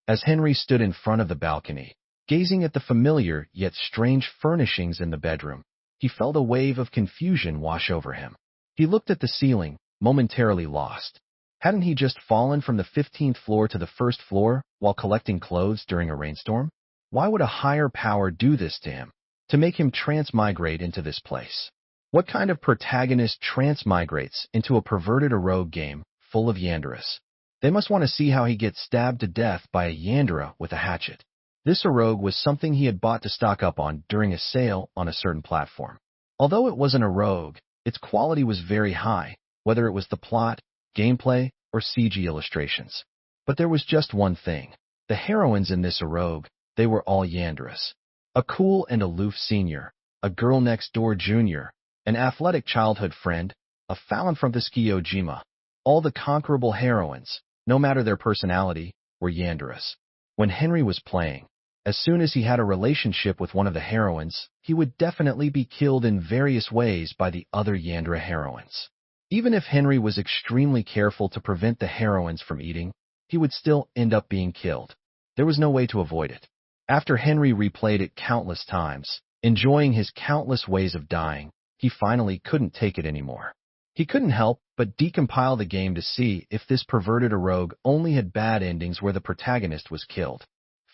As Henry stood in front of the balcony, gazing at the familiar yet strange furnishings in the bedroom, he felt a wave of confusion wash over him. He looked at the ceiling, momentarily lost. Hadn't he just fallen from the 15th floor to the first floor while collecting clothes during a rainstorm? Why would a higher power do this to him, to make him transmigrate into this place? What kind of protagonist transmigrates into a perverted rogue game full of Yanderas? They must want to see how he gets stabbed to death by a Yandera with a hatchet. This rogue was something he had bought to stock up on during a sale on a certain platform. Although it wasn't a rogue, its quality was very high, whether it was the plot, gameplay, or CG illustrations. But there was just one thing. The heroines in this rogue, they were all Yanderas. A cool and aloof senior, a girl next door junior, an athletic childhood friend, a Fallon from the Ojima. All the conquerable heroines, no matter their personality, were Yanderas. When Henry was playing, as soon as he had a relationship with one of the heroines, he would definitely be killed in various ways by the other Yandera heroines. Even if Henry was extremely careful to prevent the heroines from eating, he would still end up being killed. There was no way to avoid it. After Henry replayed it countless times, enjoying his countless ways of dying, he finally couldn't take it anymore. He couldn't help but decompile the game to see if this perverted rogue only had bad endings where the protagonist was killed.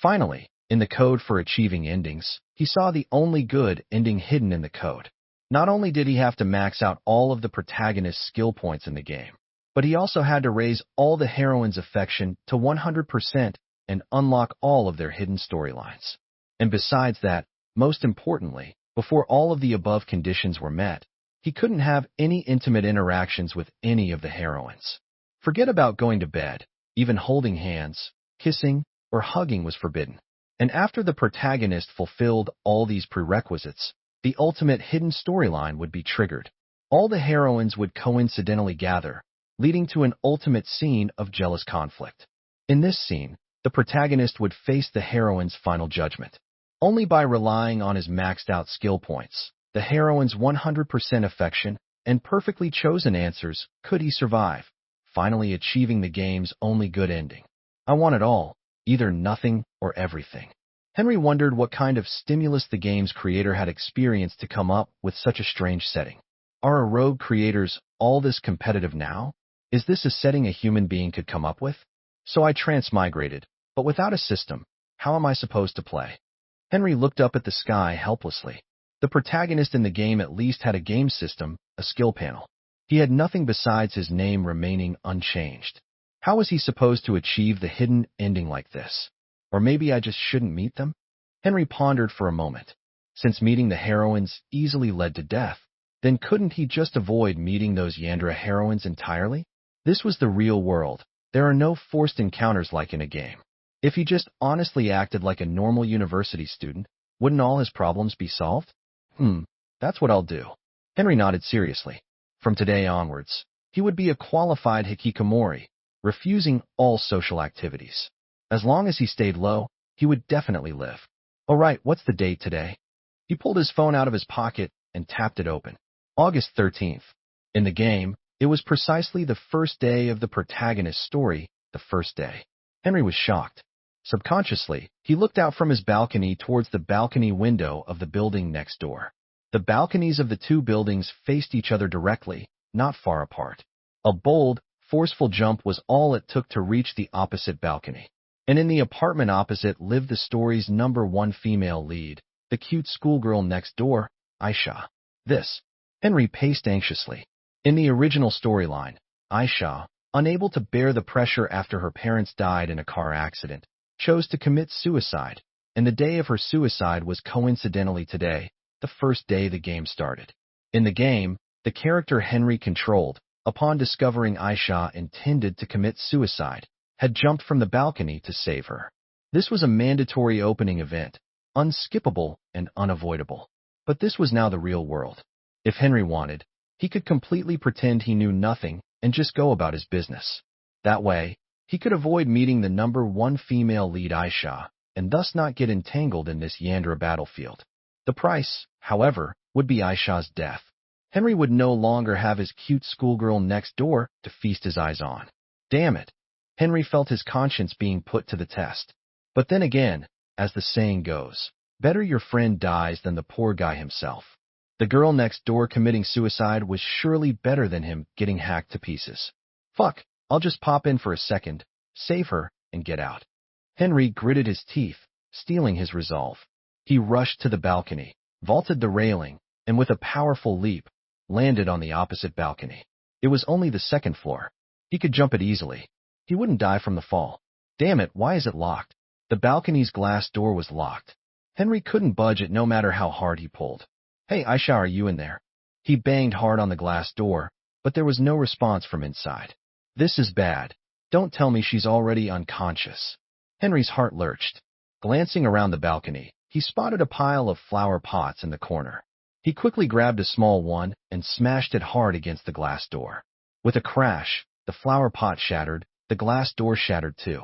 Finally, in the code for achieving endings, he saw the only good ending hidden in the code. Not only did he have to max out all of the protagonist's skill points in the game, but he also had to raise all the heroines' affection to 100% and unlock all of their hidden storylines. And besides that, most importantly, before all of the above conditions were met, he couldn't have any intimate interactions with any of the heroines. Forget about going to bed, even holding hands, kissing, or hugging was forbidden. And after the protagonist fulfilled all these prerequisites, the ultimate hidden storyline would be triggered. All the heroines would coincidentally gather, leading to an ultimate scene of jealous conflict. In this scene, the protagonist would face the heroine's final judgment. Only by relying on his maxed out skill points, the heroine's 100% affection, and perfectly chosen answers could he survive, finally achieving the game's only good ending. I want it all, either nothing or everything. Henry wondered what kind of stimulus the game's creator had experienced to come up with such a strange setting. Are rogue creators all this competitive now? Is this a setting a human being could come up with? So I transmigrated, but without a system, how am I supposed to play? Henry looked up at the sky helplessly. The protagonist in the game at least had a game system, a skill panel. He had nothing besides his name remaining unchanged. How was he supposed to achieve the hidden ending like this? Or maybe I just shouldn't meet them? Henry pondered for a moment. Since meeting the heroines easily led to death, then couldn't he just avoid meeting those Yandera heroines entirely? This was the real world. There are no forced encounters like in a game. If he just honestly acted like a normal university student, wouldn't all his problems be solved? That's what I'll do. Henry nodded seriously. From today onwards, he would be a qualified hikikomori, refusing all social activities. As long as he stayed low, he would definitely live. All right, what's the date today? He pulled his phone out of his pocket and tapped it open. August 13th. In the game, it was precisely the first day of the protagonist's story, the first day. Henry was shocked. Subconsciously, he looked out from his balcony towards the balcony window of the building next door. The balconies of the two buildings faced each other directly, not far apart. A bold, forceful jump was all it took to reach the opposite balcony. And in the apartment opposite lived the story's #1 female lead, the cute schoolgirl next door, Aisha. Henry paced anxiously. In the original storyline, Aisha, unable to bear the pressure after her parents died in a car accident, chose to commit suicide, and the day of her suicide was coincidentally today, the first day the game started. In the game, the character Henry controlled, upon discovering Aisha intended to commit suicide, had jumped from the balcony to save her. This was a mandatory opening event, unskippable and unavoidable. But this was now the real world. If Henry wanted, he could completely pretend he knew nothing and just go about his business. That way, he could avoid meeting the #1 female lead Aisha, and thus not get entangled in this Yandera battlefield. The price, however, would be Aisha's death. Henry would no longer have his cute schoolgirl next door to feast his eyes on. Damn it! Henry felt his conscience being put to the test. But then again, as the saying goes, better your friend dies than the poor guy himself. The girl next door committing suicide was surely better than him getting hacked to pieces. Fuck, I'll just pop in for a second, save her, and get out. Henry gritted his teeth, steeling his resolve. He rushed to the balcony, vaulted the railing, and with a powerful leap, landed on the opposite balcony. It was only the second floor. He could jump it easily. He wouldn't die from the fall. Damn it, why is it locked? The balcony's glass door was locked. Henry couldn't budge it no matter how hard he pulled. Hey, Aisha, are you in there? He banged hard on the glass door, but there was no response from inside. This is bad. Don't tell me she's already unconscious. Henry's heart lurched. Glancing around the balcony, he spotted a pile of flower pots in the corner. He quickly grabbed a small one and smashed it hard against the glass door. With a crash, the flower pot shattered, the glass door shattered too.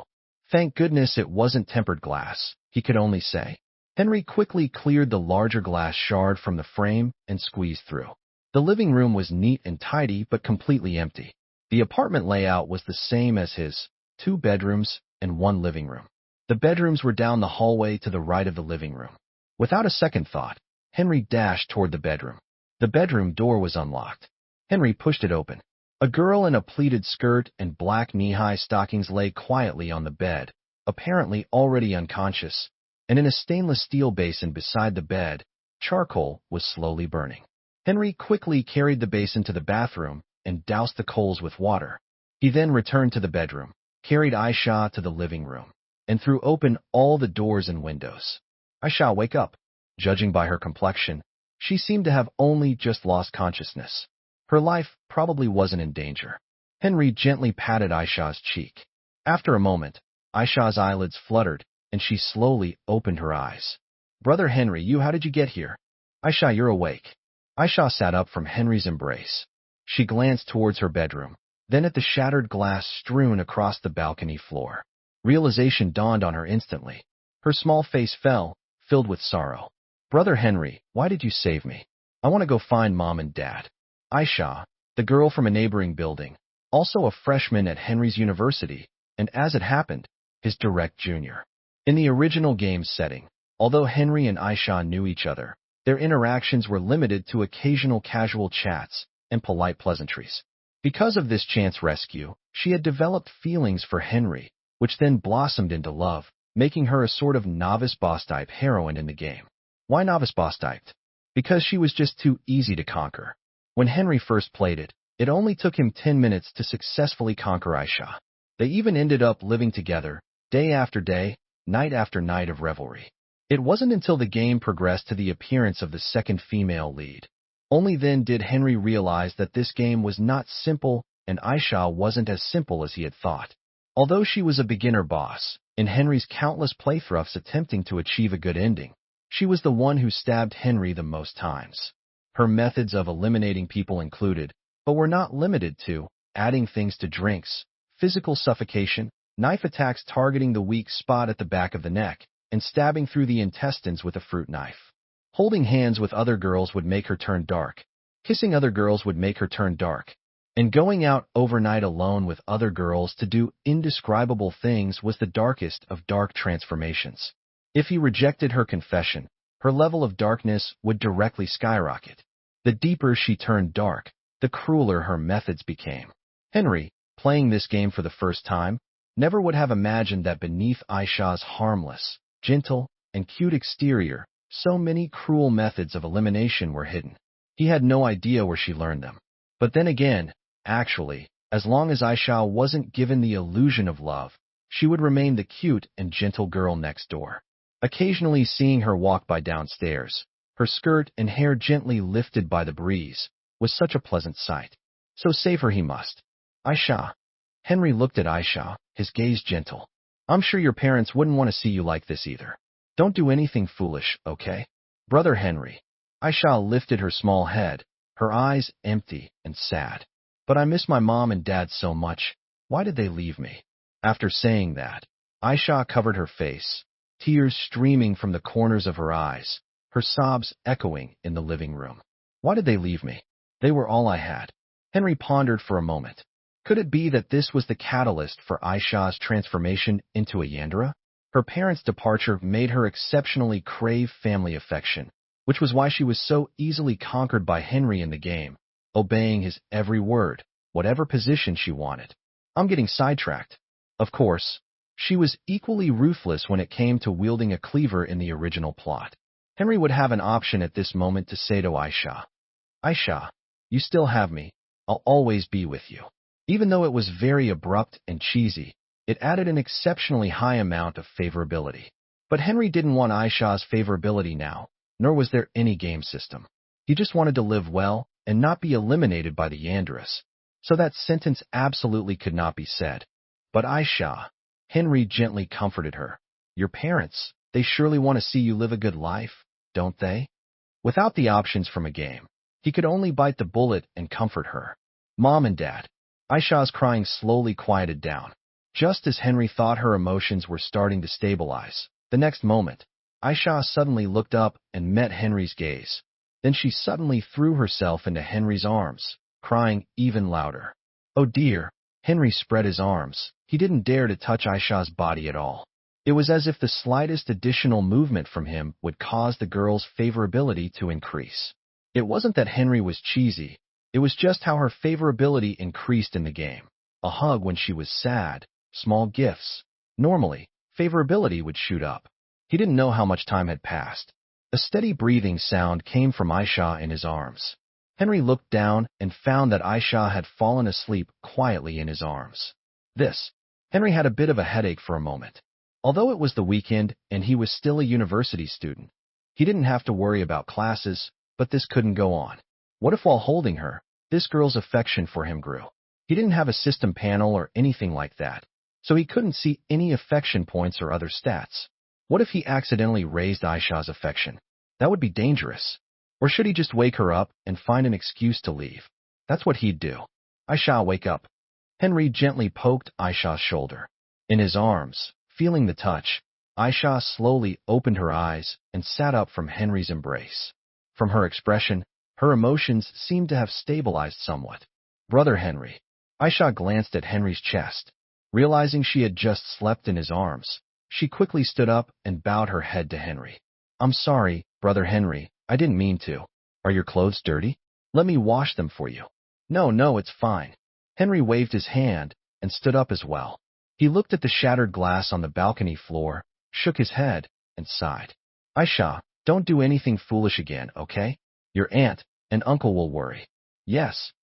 Thank goodness it wasn't tempered glass, he could only say. Henry quickly cleared the larger glass shard from the frame and squeezed through. The living room was neat and tidy but completely empty. The apartment layout was the same as his, 2 bedrooms and 1 living room. The bedrooms were down the hallway to the right of the living room. Without a second thought, Henry dashed toward the bedroom. The bedroom door was unlocked. Henry pushed it open. A girl in a pleated skirt and black knee-high stockings lay quietly on the bed, apparently already unconscious, and in a stainless steel basin beside the bed, charcoal was slowly burning. Henry quickly carried the basin to the bathroom and doused the coals with water. He then returned to the bedroom, carried Aisha to the living room, and threw open all the doors and windows. Aisha, wake up. Judging by her complexion, she seemed to have only just lost consciousness. Her life probably wasn't in danger. Henry gently patted Aisha's cheek. After a moment, Aisha's eyelids fluttered, and she slowly opened her eyes. Brother Henry, how did you get here? Aisha, you're awake. Aisha sat up from Henry's embrace. She glanced towards her bedroom, then at the shattered glass strewn across the balcony floor. Realization dawned on her instantly. Her small face fell, filled with sorrow. Brother Henry, why did you save me? I want to go find Mom and Dad. Aisha, the girl from a neighboring building, also a freshman at Henry's university, and as it happened, his direct junior. In the original game's setting, although Henry and Aisha knew each other, their interactions were limited to occasional casual chats and polite pleasantries. Because of this chance rescue, she had developed feelings for Henry, which then blossomed into love, making her a sort of novice boss-type heroine in the game. Why novice boss-type? Because she was just too easy to conquer. When Henry first played it, it only took him 10 minutes to successfully conquer Aisha. They even ended up living together, day after day, night after night of revelry. It wasn't until the game progressed to the appearance of the second female lead. Only then did Henry realize that this game was not simple and Aisha wasn't as simple as he had thought. Although she was a beginner boss, in Henry's countless playthroughs attempting to achieve a good ending, she was the one who stabbed Henry the most times. Her methods of eliminating people included, but were not limited to, adding things to drinks, physical suffocation, knife attacks targeting the weak spot at the back of the neck, and stabbing through the intestines with a fruit knife. Holding hands with other girls would make her turn dark. Kissing other girls would make her turn dark. And going out overnight alone with other girls to do indescribable things was the darkest of dark transformations. If he rejected her confession, her level of darkness would directly skyrocket. The deeper she turned dark, the crueler her methods became. Henry, playing this game for the first time, never would have imagined that beneath Aisha's harmless, gentle, and cute exterior, so many cruel methods of elimination were hidden. He had no idea where she learned them. But then again, actually, as long as Aisha wasn't given the illusion of love, she would remain the cute and gentle girl next door. Occasionally seeing her walk by downstairs, her skirt and hair gently lifted by the breeze, was such a pleasant sight. So save her he must. Aisha. Henry looked at Aisha, his gaze gentle. I'm sure your parents wouldn't want to see you like this either. Don't do anything foolish, okay? Brother Henry. Aisha lifted her small head, her eyes empty and sad. But I miss my mom and dad so much. Why did they leave me? After saying that, Aisha covered her face, tears streaming from the corners of her eyes, her sobs echoing in the living room. Why did they leave me? They were all I had. Henry pondered for a moment. Could it be that this was the catalyst for Aisha's transformation into a Yandere? Her parents' departure made her exceptionally crave family affection, which was why she was so easily conquered by Henry in the game, obeying his every word, whatever position she wanted. I'm getting sidetracked. Of course, she was equally ruthless when it came to wielding a cleaver in the original plot. Henry would have an option at this moment to say to Aisha, Aisha, you still have me. I'll always be with you. Even though it was very abrupt and cheesy, it added an exceptionally high amount of favorability. But Henry didn't want Aisha's favorability now, nor was there any game system. He just wanted to live well and not be eliminated by the Yandere. So that sentence absolutely could not be said. But Aisha, Henry gently comforted her. Your parents, they surely want to see you live a good life, don't they? Without the options from a game, he could only bite the bullet and comfort her. Mom and Dad. Aisha's crying slowly quieted down. Just as Henry thought her emotions were starting to stabilize, the next moment, Aisha suddenly looked up and met Henry's gaze. Then she suddenly threw herself into Henry's arms, crying even louder. Oh dear, Henry spread his arms. He didn't dare to touch Aisha's body at all. It was as if the slightest additional movement from him would cause the girl's favorability to increase. It wasn't that Henry was cheesy, it was just how her favorability increased in the game. A hug when she was sad, small gifts. Normally, favorability would shoot up. He didn't know how much time had passed. A steady breathing sound came from Aisha in his arms. Henry looked down and found that Aisha had fallen asleep quietly in his arms. Henry had a bit of a headache for a moment. Although it was the weekend and he was still a university student, he didn't have to worry about classes, but this couldn't go on. What if while holding her, this girl's affection for him grew? He didn't have a system panel or anything like that, so he couldn't see any affection points or other stats. What if he accidentally raised Aisha's affection? That would be dangerous. Or should he just wake her up and find an excuse to leave? That's what he'd do. Aisha, wake up. Henry gently poked Aisha's shoulder. In his arms, feeling the touch, Aisha slowly opened her eyes and sat up from Henry's embrace. From her expression, her emotions seemed to have stabilized somewhat. Brother Henry. Aisha glanced at Henry's chest. Realizing she had just slept in his arms, she quickly stood up and bowed her head to Henry. I'm sorry, Brother Henry, I didn't mean to. Are your clothes dirty? Let me wash them for you. No, it's fine. Henry waved his hand and stood up as well. He looked at the shattered glass on the balcony floor, shook his head, and sighed. Aisha, don't do anything foolish again, okay? Your aunt and uncle will worry. Yes.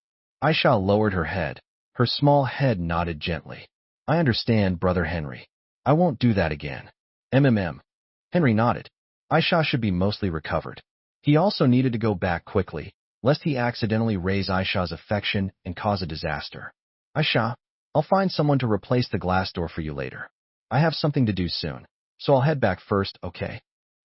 Aisha lowered her head. Her small head nodded gently. I understand, Brother Henry. I won't do that again. Henry nodded. Aisha should be mostly recovered. He also needed to go back quickly, lest he accidentally raise Aisha's affection and cause a disaster. Aisha, I'll find someone to replace the glass door for you later. I have something to do soon, so I'll head back first, okay?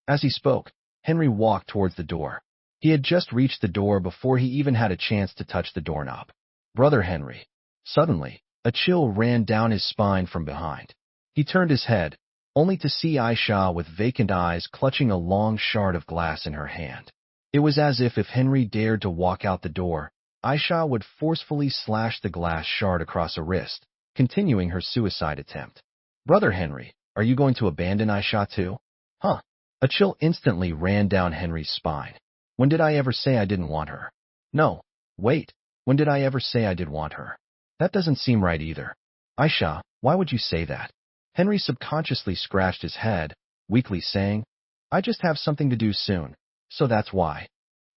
As he spoke, Henry walked towards the door. He had just reached the door before he even had a chance to touch the doorknob. Brother Henry. Suddenly, a chill ran down his spine from behind. He turned his head, only to see Aisha with vacant eyes clutching a long shard of glass in her hand. It was as if Henry dared to walk out the door, Aisha would forcefully slash the glass shard across a wrist, continuing her suicide attempt. Brother Henry, are you going to abandon Aisha too? Huh. A chill instantly ran down Henry's spine. When did I ever say I didn't want her? No. Wait. When did I ever say I did want her? That doesn't seem right either. Aisha, why would you say that? Henry subconsciously scratched his head, weakly saying, I just have something to do soon, so that's why.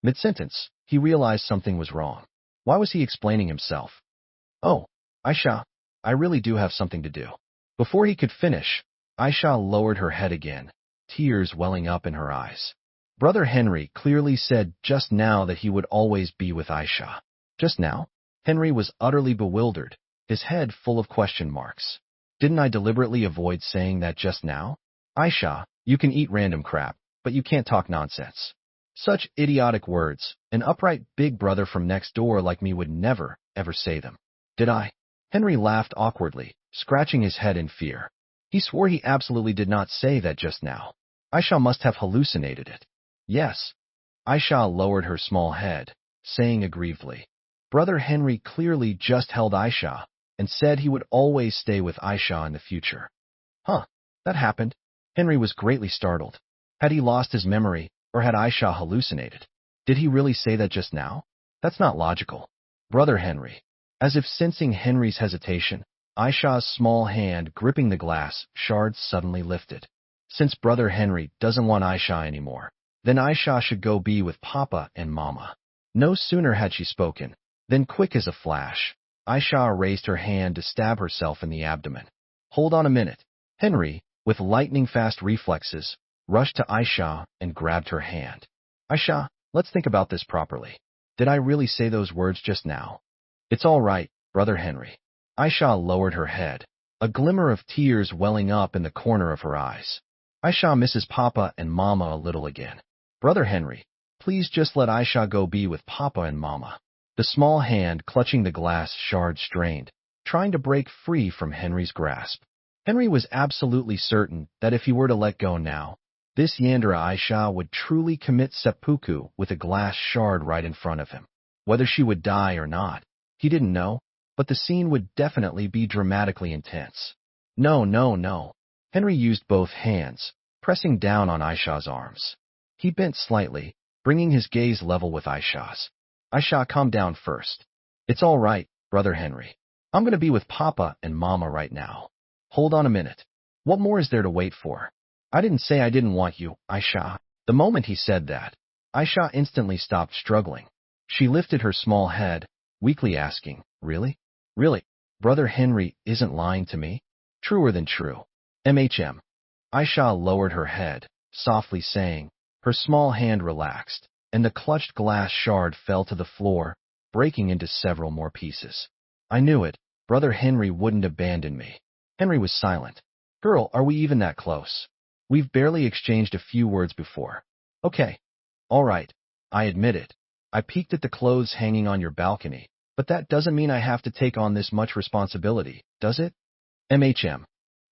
Mid-sentence, he realized something was wrong. Why was he explaining himself? Oh, Aisha, I really do have something to do. Before he could finish, Aisha lowered her head again, tears welling up in her eyes. Brother Henry clearly said just now that he would always be with Aisha. Just now? Henry was utterly bewildered, his head full of question marks. Didn't I deliberately avoid saying that just now? Aisha, you can eat random crap, but you can't talk nonsense. Such idiotic words, an upright big brother from next door like me would never, ever say them. Did I? Henry laughed awkwardly, scratching his head in fear. He swore he absolutely did not say that just now. Aisha must have hallucinated it. Yes. Aisha lowered her small head, saying aggrievedly. Brother Henry clearly just held Aisha and said he would always stay with Aisha in the future. Huh, that happened. Henry was greatly startled. Had he lost his memory, or had Aisha hallucinated? Did he really say that just now? That's not logical. Brother Henry. As if sensing Henry's hesitation, Aisha's small hand gripping the glass shards suddenly lifted. Since Brother Henry doesn't want Aisha anymore, then Aisha should go be with Papa and Mama. No sooner had she spoken, than quick as a flash, Aisha raised her hand to stab herself in the abdomen. Hold on a minute. Henry, with lightning-fast reflexes, rushed to Aisha and grabbed her hand. Aisha, let's think about this properly. Did I really say those words just now? It's all right, Brother Henry. Aisha lowered her head, a glimmer of tears welling up in the corner of her eyes. Aisha misses Papa and Mama a little again. Brother Henry, please just let Aisha go be with Papa and Mama. The small hand clutching the glass shard strained, trying to break free from Henry's grasp. Henry was absolutely certain that if he were to let go now, this Yandera Aisha would truly commit seppuku with a glass shard right in front of him. Whether she would die or not, he didn't know, but the scene would definitely be dramatically intense. No, no, no. Henry used both hands, pressing down on Aisha's arms. He bent slightly, bringing his gaze level with Aisha's. Aisha, calm down first. It's all right, Brother Henry. I'm going to be with Papa and Mama right now. Hold on a minute. What more is there to wait for? I didn't say I didn't want you, Aisha. The moment he said that, Aisha instantly stopped struggling. She lifted her small head, weakly asking, Really? Really? Brother Henry isn't lying to me? Truer than true. MHM. Aisha lowered her head, softly saying. Her small hand relaxed, and the clutched glass shard fell to the floor, breaking into several more pieces. I knew it. Brother Henry wouldn't abandon me. Henry was silent. Girl, are we even that close? We've barely exchanged a few words before. Okay. All right. I admit it. I peeked at the clothes hanging on your balcony, but that doesn't mean I have to take on this much responsibility, does it? MHM.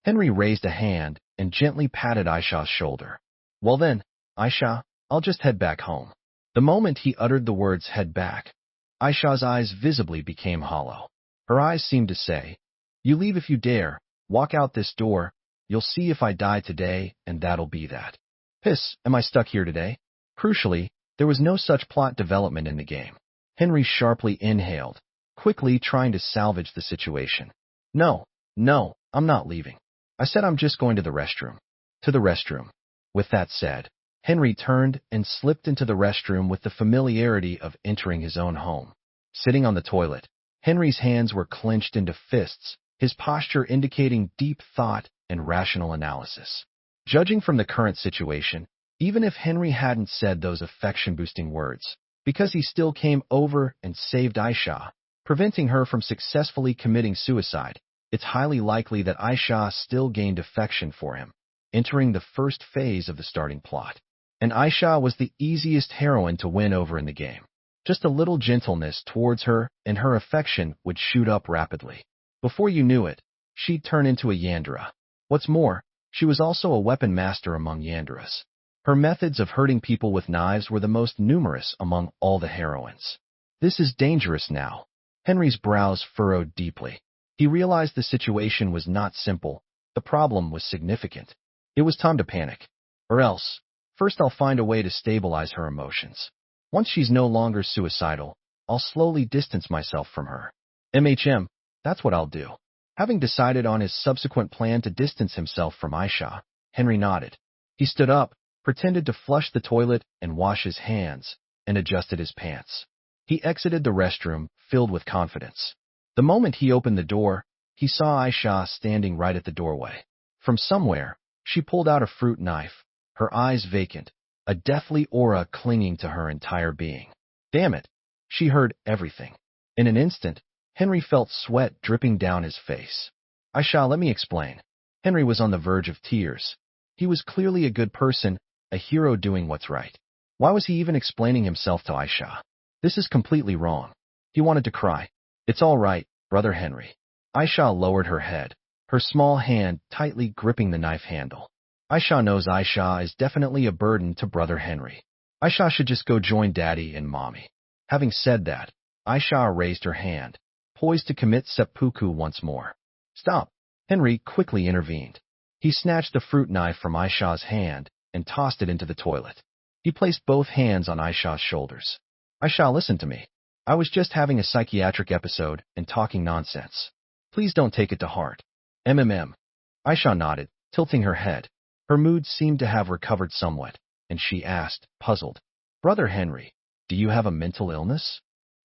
Henry raised a hand and gently patted Aisha's shoulder. Well then, Aisha, I'll just head back home. The moment he uttered the words head back, Aisha's eyes visibly became hollow. Her eyes seemed to say, You leave if you dare, walk out this door, you'll see if I die today, and that'll be that. Piss, am I stuck here today? Crucially, there was no such plot development in the game. Henry sharply inhaled, quickly trying to salvage the situation. No, I'm not leaving. I said I'm just going to the restroom. To the restroom. With that said, Henry turned and slipped into the restroom with the familiarity of entering his own home. Sitting on the toilet, Henry's hands were clenched into fists, his posture indicating deep thought and rational analysis. Judging from the current situation, even if Henry hadn't said those affection-boosting words, because he still came over and saved Aisha, preventing her from successfully committing suicide, it's highly likely that Aisha still gained affection for him, entering the first phase of the starting plot. And Aisha was the easiest heroine to win over in the game. Just a little gentleness towards her, and her affection would shoot up rapidly. Before you knew it, she'd turn into a Yandera. What's more, she was also a weapon master among Yanderas. Her methods of hurting people with knives were the most numerous among all the heroines. This is dangerous now. Henry's brows furrowed deeply. He realized the situation was not simple. The problem was significant. It was time to panic. Or else, first I'll find a way to stabilize her emotions. Once she's no longer suicidal, I'll slowly distance myself from her. MHM, that's what I'll do. Having decided on his subsequent plan to distance himself from Aisha, Henry nodded. He stood up, pretended to flush the toilet and wash his hands, and adjusted his pants. He exited the restroom, filled with confidence. The moment he opened the door, he saw Aisha standing right at the doorway. From somewhere, she pulled out a fruit knife, her eyes vacant, a deathly aura clinging to her entire being. Damn it! She heard everything. In an instant, Henry felt sweat dripping down his face. Aisha, let me explain. Henry was on the verge of tears. He was clearly a good person, a hero doing what's right. Why was he even explaining himself to Aisha? This is completely wrong. He wanted to cry. It's all right, Brother Henry. Aisha lowered her head, her small hand tightly gripping the knife handle. Aisha knows Aisha is definitely a burden to Brother Henry. Aisha should just go join Daddy and Mommy. Having said that, Aisha raised her hand, poised to commit seppuku once more. Stop! Henry quickly intervened. He snatched the fruit knife from Aisha's hand and tossed it into the toilet. He placed both hands on Aisha's shoulders. Aisha, listen to me. I was just having a psychiatric episode and talking nonsense. Please don't take it to heart. Aisha nodded, tilting her head. Her mood seemed to have recovered somewhat, and she asked, puzzled, Brother Henry, do you have a mental illness?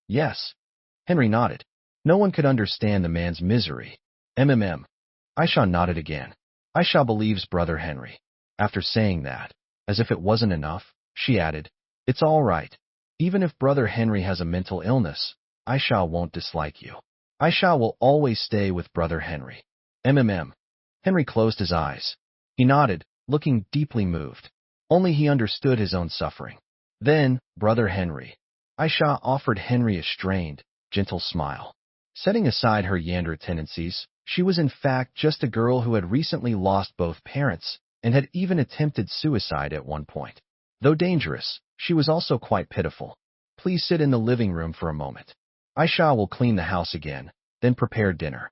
Yes. Henry nodded. No one could understand the man's misery. Aisha nodded again. Aisha believes Brother Henry. After saying that, as if it wasn't enough, she added, It's all right. Even if Brother Henry has a mental illness, Aisha won't dislike you. Aisha will always stay with Brother Henry. Henry closed his eyes. He nodded, looking deeply moved. Only he understood his own suffering. Then, Brother Henry. Aisha offered Henry a strained, gentle smile. Setting aside her Yandere tendencies, she was in fact just a girl who had recently lost both parents and had even attempted suicide at one point. Though dangerous, she was also quite pitiful. Please sit in the living room for a moment. Aisha will clean the house again, then prepare dinner.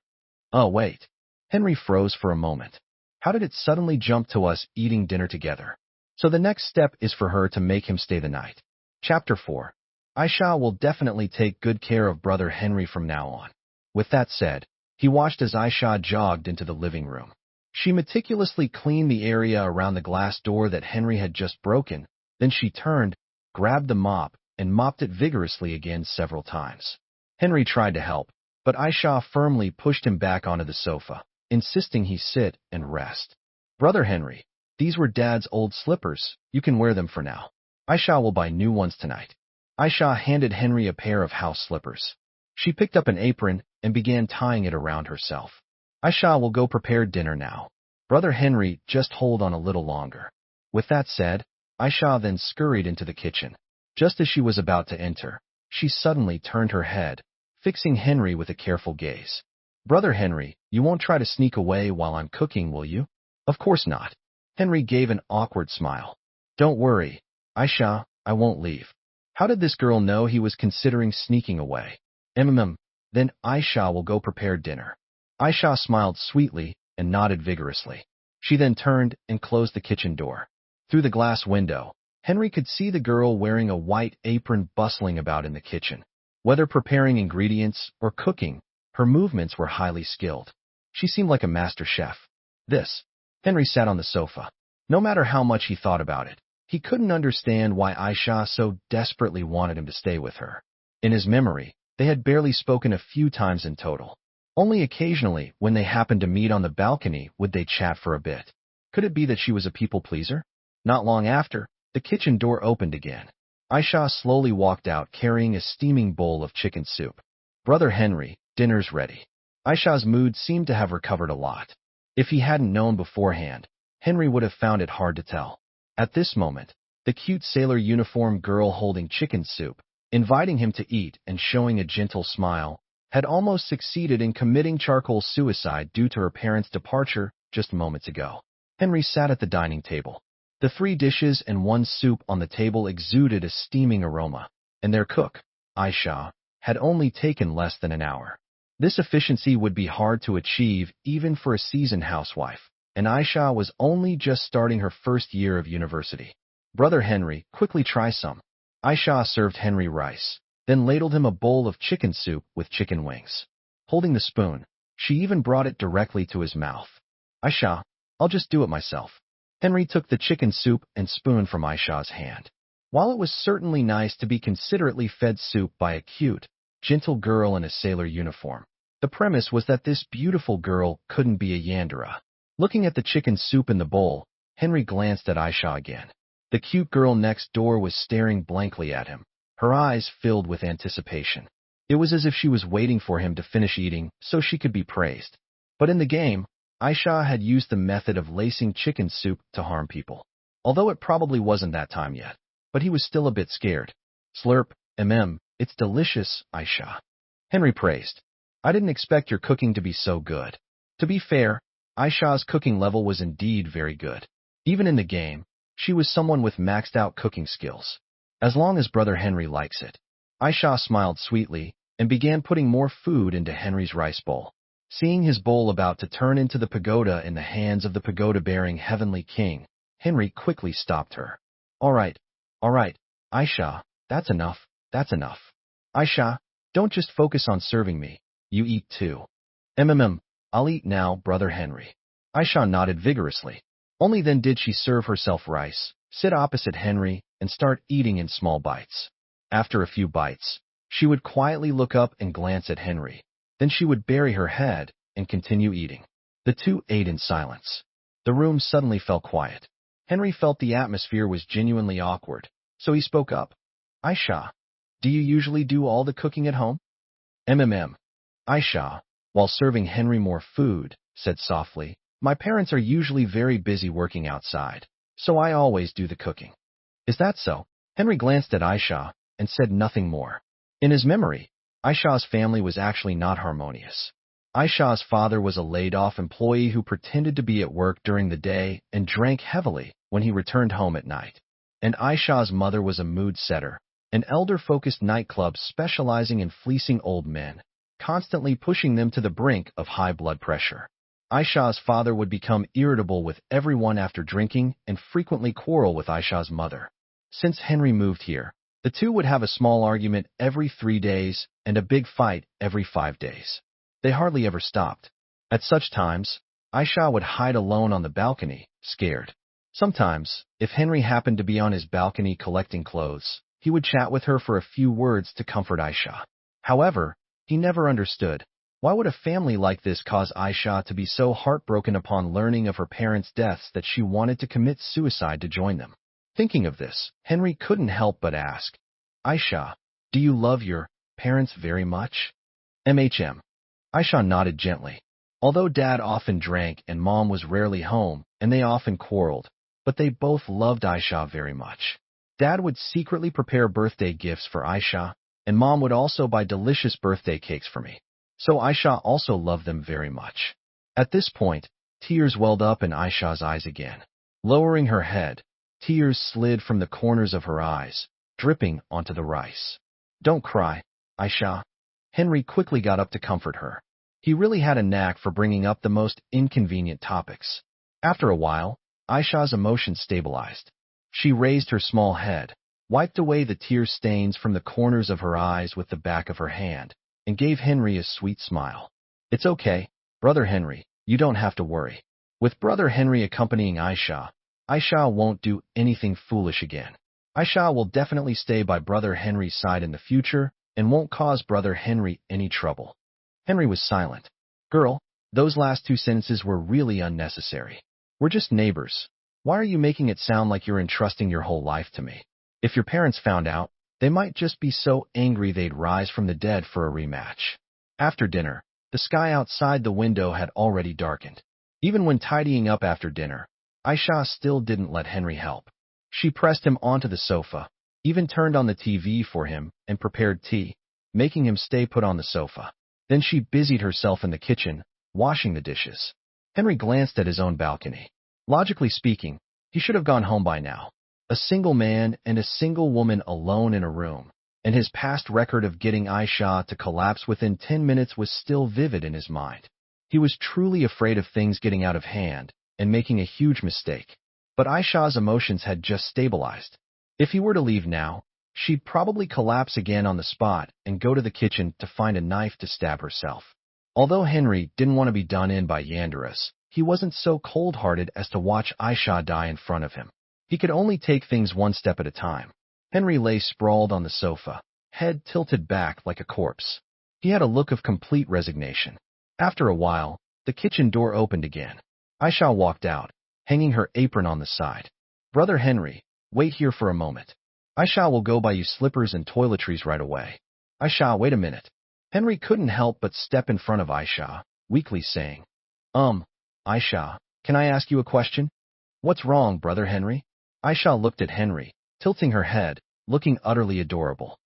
Oh, wait. Henry froze for a moment. How did it suddenly jump to us eating dinner together? So the next step is for her to make him stay the night. Chapter 4. Aisha will definitely take good care of Brother Henry from now on. With that said, he watched as Aisha jogged into the living room. She meticulously cleaned the area around the glass door that Henry had just broken, then she turned, grabbed the mop, and mopped it vigorously again several times. Henry tried to help, but Aisha firmly pushed him back onto the sofa, insisting he sit and rest. Brother Henry, these were Dad's old slippers. You can wear them for now. Aisha will buy new ones tonight. Aisha handed Henry a pair of house slippers. She picked up an apron and began tying it around herself. Aisha will go prepare dinner now. Brother Henry, just hold on a little longer. With that said, Aisha then scurried into the kitchen. Just as she was about to enter, she suddenly turned her head, fixing Henry with a careful gaze. Brother Henry, you won't try to sneak away while I'm cooking, will you? Of course not. Henry gave an awkward smile. Don't worry, Aisha, I won't leave. How did this girl know he was considering sneaking away? Then Aisha will go prepare dinner. Aisha smiled sweetly and nodded vigorously. She then turned and closed the kitchen door. Through the glass window, Henry could see the girl wearing a white apron bustling about in the kitchen. Whether preparing ingredients or cooking, her movements were highly skilled. She seemed like a master chef. Henry sat on the sofa. No matter how much he thought about it, he couldn't understand why Aisha so desperately wanted him to stay with her. In his memory, they had barely spoken a few times in total. Only occasionally, when they happened to meet on the balcony, would they chat for a bit. Could it be that she was a people pleaser? Not long after, the kitchen door opened again. Aisha slowly walked out carrying a steaming bowl of chicken soup. Brother Henry, dinner's ready. Aisha's mood seemed to have recovered a lot. If he hadn't known beforehand, Henry would have found it hard to tell. At this moment, the cute sailor uniformed girl holding chicken soup, inviting him to eat and showing a gentle smile, had almost succeeded in committing charcoal suicide due to her parents' departure just moments ago. Henry sat at the dining table. The 3 dishes and 1 soup on the table exuded a steaming aroma, and their cook, Aisha, had only taken less than an hour. This efficiency would be hard to achieve even for a seasoned housewife, and Aisha was only just starting her first year of university. Brother Henry, quickly try some. Aisha served Henry rice, then ladled him a bowl of chicken soup with chicken wings. Holding the spoon, she even brought it directly to his mouth. Aisha, I'll just do it myself. Henry took the chicken soup and spoon from Aisha's hand. While it was certainly nice to be considerately fed soup by a cute, gentle girl in a sailor uniform, the premise was that this beautiful girl couldn't be a Yandere. Looking at the chicken soup in the bowl, Henry glanced at Aisha again. The cute girl next door was staring blankly at him, her eyes filled with anticipation. It was as if she was waiting for him to finish eating so she could be praised. But in the game, Aisha had used the method of lacing chicken soup to harm people. Although it probably wasn't that time yet, but he was still a bit scared. Slurp, it's delicious, Aisha. Henry praised. I didn't expect your cooking to be so good. To be fair, Aisha's cooking level was indeed very good. Even in the game, she was someone with maxed out cooking skills. As long as Brother Henry likes it. Aisha smiled sweetly and began putting more food into Henry's rice bowl. Seeing his bowl about to turn into the pagoda in the hands of the pagoda-bearing heavenly king, Henry quickly stopped her. All right, Aisha, that's enough, that's enough. Aisha, don't just focus on serving me, you eat too. I'll eat now, Brother Henry. Aisha nodded vigorously. Only then did she serve herself rice, sit opposite Henry, and start eating in small bites. After a few bites, she would quietly look up and glance at Henry. Then she would bury her head and continue eating. The two ate in silence. The room suddenly fell quiet. Henry felt the atmosphere was genuinely awkward, so he spoke up. Aisha, do you usually do all the cooking at home? Aisha, while serving Henry more food, said softly, my parents are usually very busy working outside, so I always do the cooking. Is that so? Henry glanced at Aisha and said nothing more. In his memory, Aisha's family was actually not harmonious. Aisha's father was a laid-off employee who pretended to be at work during the day and drank heavily when he returned home at night. And Aisha's mother was a mood setter, an elder-focused nightclub specializing in fleecing old men, constantly pushing them to the brink of high blood pressure. Aisha's father would become irritable with everyone after drinking and frequently quarrel with Aisha's mother. Since Henry moved here, the two would have a small argument every 3 days and a big fight every 5 days. They hardly ever stopped. At such times, Aisha would hide alone on the balcony, scared. Sometimes, if Henry happened to be on his balcony collecting clothes, he would chat with her for a few words to comfort Aisha. However, he never understood, why would a family like this cause Aisha to be so heartbroken upon learning of her parents' deaths that she wanted to commit suicide to join them? Thinking of this, Henry couldn't help but ask, Aisha, do you love your parents very much? Aisha nodded gently. Although Dad often drank and Mom was rarely home, and they often quarreled, but they both loved Aisha very much. Dad would secretly prepare birthday gifts for Aisha, and Mom would also buy delicious birthday cakes for me. So Aisha also loved them very much. At this point, tears welled up in Aisha's eyes again. Lowering her head, tears slid from the corners of her eyes, dripping onto the rice. Don't cry, Aisha. Henry quickly got up to comfort her. He really had a knack for bringing up the most inconvenient topics. After a while, Aisha's emotions stabilized. She raised her small head, wiped away the tear stains from the corners of her eyes with the back of her hand, and gave Henry a sweet smile. It's okay, Brother Henry, you don't have to worry. With Brother Henry accompanying Aisha, Aisha won't do anything foolish again. Aisha will definitely stay by Brother Henry's side in the future and won't cause Brother Henry any trouble. Henry was silent. Girl, those last 2 sentences were really unnecessary. We're just neighbors. Why are you making it sound like you're entrusting your whole life to me? If your parents found out, they might just be so angry they'd rise from the dead for a rematch. After dinner, the sky outside the window had already darkened. Even when tidying up after dinner, Aisha still didn't let Henry help. She pressed him onto the sofa, even turned on the TV for him and prepared tea, making him stay put on the sofa. Then she busied herself in the kitchen, washing the dishes. Henry glanced at his own balcony. Logically speaking, he should have gone home by now. A single man and a single woman alone in a room, and his past record of getting Aisha to collapse within 10 minutes was still vivid in his mind. He was truly afraid of things getting out of hand and making a huge mistake. But Aisha's emotions had just stabilized. If he were to leave now, she'd probably collapse again on the spot and go to the kitchen to find a knife to stab herself. Although Henry didn't want to be done in by Yanderas, he wasn't so cold-hearted as to watch Aisha die in front of him. He could only take things one step at a time. Henry lay sprawled on the sofa, head tilted back like a corpse. He had a look of complete resignation. After a while, the kitchen door opened again. Aisha walked out, hanging her apron on the side. Brother Henry, wait here for a moment. Aisha will go buy you slippers and toiletries right away. Aisha, wait a minute. Henry couldn't help but step in front of Aisha, weakly saying, Aisha, can I ask you a question? What's wrong, Brother Henry? Aisha looked at Henry, tilting her head, looking utterly adorable.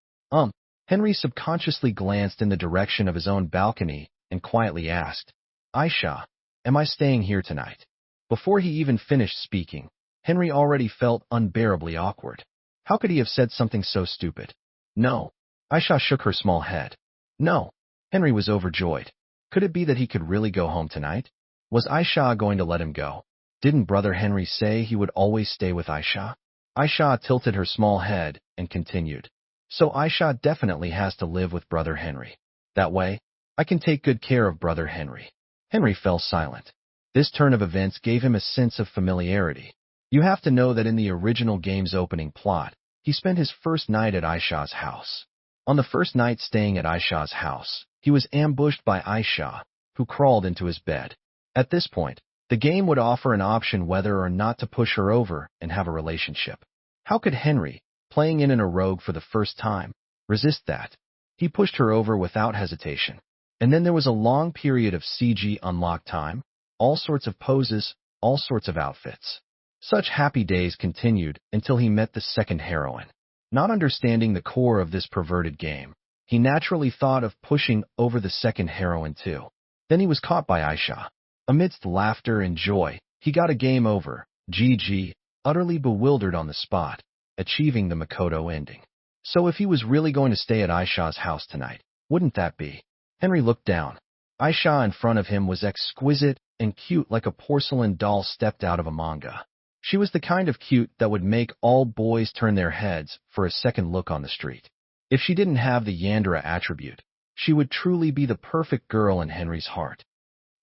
Henry subconsciously glanced in the direction of his own balcony and quietly asked, Aisha, am I staying here tonight? Before he even finished speaking, Henry already felt unbearably awkward. How could he have said something so stupid? No. Aisha shook her small head. No. Henry was overjoyed. Could it be that he could really go home tonight? Was Aisha going to let him go? Didn't Brother Henry say he would always stay with Aisha? Aisha tilted her small head and continued. So Aisha definitely has to live with Brother Henry. That way, I can take good care of Brother Henry. Henry fell silent. This turn of events gave him a sense of familiarity. You have to know that in the original game's opening plot, he spent his first night at Aisha's house. On the first night staying at Aisha's house, he was ambushed by Aisha, who crawled into his bed. At this point, the game would offer an option whether or not to push her over and have a relationship. How could Henry, playing in a rogue for the first time, resist that? He pushed her over without hesitation. And then there was a long period of CG unlock time, all sorts of poses, all sorts of outfits. Such happy days continued until he met the second heroine. Not understanding the core of this perverted game, he naturally thought of pushing over the second heroine too. Then he was caught by Aisha. Amidst laughter and joy, he got a game over, GG, utterly bewildered on the spot, achieving the Makoto ending. So if he was really going to stay at Aisha's house tonight, wouldn't that be? Henry looked down. Aisha in front of him was exquisite and cute like a porcelain doll stepped out of a manga. She was the kind of cute that would make all boys turn their heads for a second look on the street. If she didn't have the Yandere attribute, she would truly be the perfect girl in Henry's heart.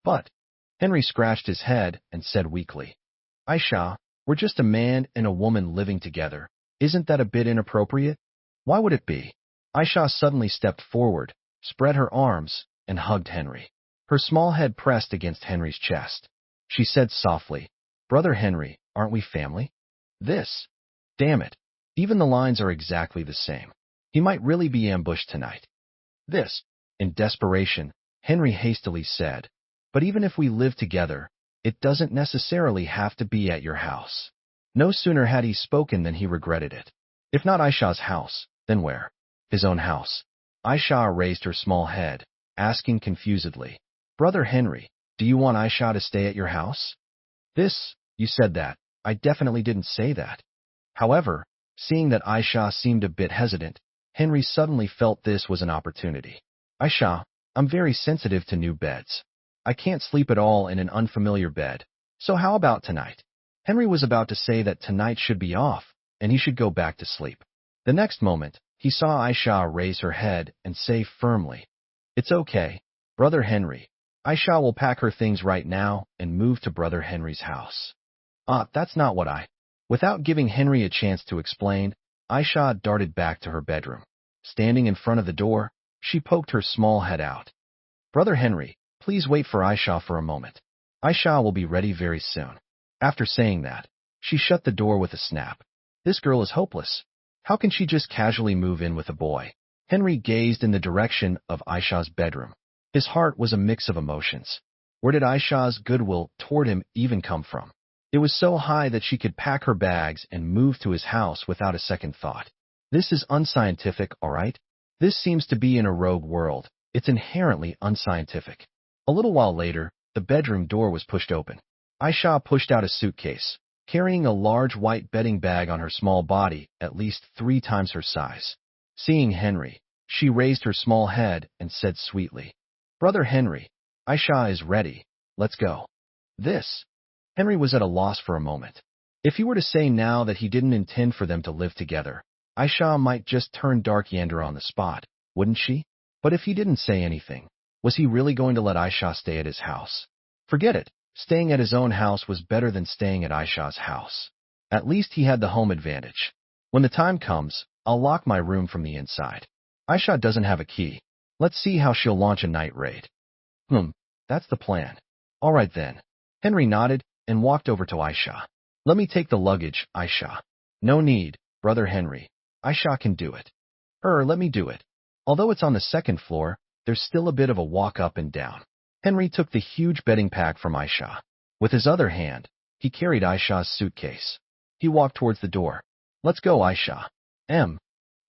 But Henry scratched his head and said weakly, Aisha, we're just a man and a woman living together. Isn't that a bit inappropriate? Why would it be? Aisha suddenly stepped forward, spread her arms, and hugged Henry. Her small head pressed against Henry's chest. She said softly, Brother Henry, aren't we family? Damn it. Even the lines are exactly the same. He might really be ambushed tonight. In desperation, Henry hastily said, but even if we live together, it doesn't necessarily have to be at your house. No sooner had he spoken than he regretted it. If not Aisha's house, then where? His own house. Aisha raised her small head, asking confusedly, Brother Henry, do you want Aisha to stay at your house? You said that. I definitely didn't say that. However, seeing that Aisha seemed a bit hesitant, Henry suddenly felt this was an opportunity. Aisha, I'm very sensitive to new beds. I can't sleep at all in an unfamiliar bed. So how about tonight? Henry was about to say that tonight should be off, and he should go back to sleep. The next moment, he saw Aisha raise her head and say firmly, It's okay, Brother Henry. Aisha will pack her things right now and move to Brother Henry's house. That's not what Without giving Henry a chance to explain, Aisha darted back to her bedroom. Standing in front of the door, she poked her small head out. Brother Henry, please wait for Aisha for a moment. Aisha will be ready very soon. After saying that, she shut the door with a snap. This girl is hopeless. How can she just casually move in with a boy? Henry gazed in the direction of Aisha's bedroom. His heart was a mix of emotions. Where did Aisha's goodwill toward him even come from? It was so high that she could pack her bags and move to his house without a second thought. This is unscientific, all right? This seems to be in a rogue world. It's inherently unscientific. A little while later, the bedroom door was pushed open. Aisha pushed out a suitcase, carrying a large white bedding bag on her small body, at least 3 times her size. Seeing Henry, she raised her small head and said sweetly, Brother Henry, Aisha is ready. Let's go. Henry was at a loss for a moment. If he were to say now that he didn't intend for them to live together, Aisha might just turn dark Yandere on the spot, wouldn't she? But if he didn't say anything, was he really going to let Aisha stay at his house? Forget it. Staying at his own house was better than staying at Aisha's house. At least he had the home advantage. When the time comes, I'll lock my room from the inside. Aisha doesn't have a key. Let's see how she'll launch a night raid. That's the plan. All right then. Henry nodded and walked over to Aisha. Let me take the luggage, Aisha. No need, Brother Henry. Aisha can do it. Let me do it. Although it's on the 2nd floor, there's still a bit of a walk up and down. Henry took the huge bedding pack from Aisha. With his other hand, he carried Aisha's suitcase. He walked towards the door. Let's go, Aisha.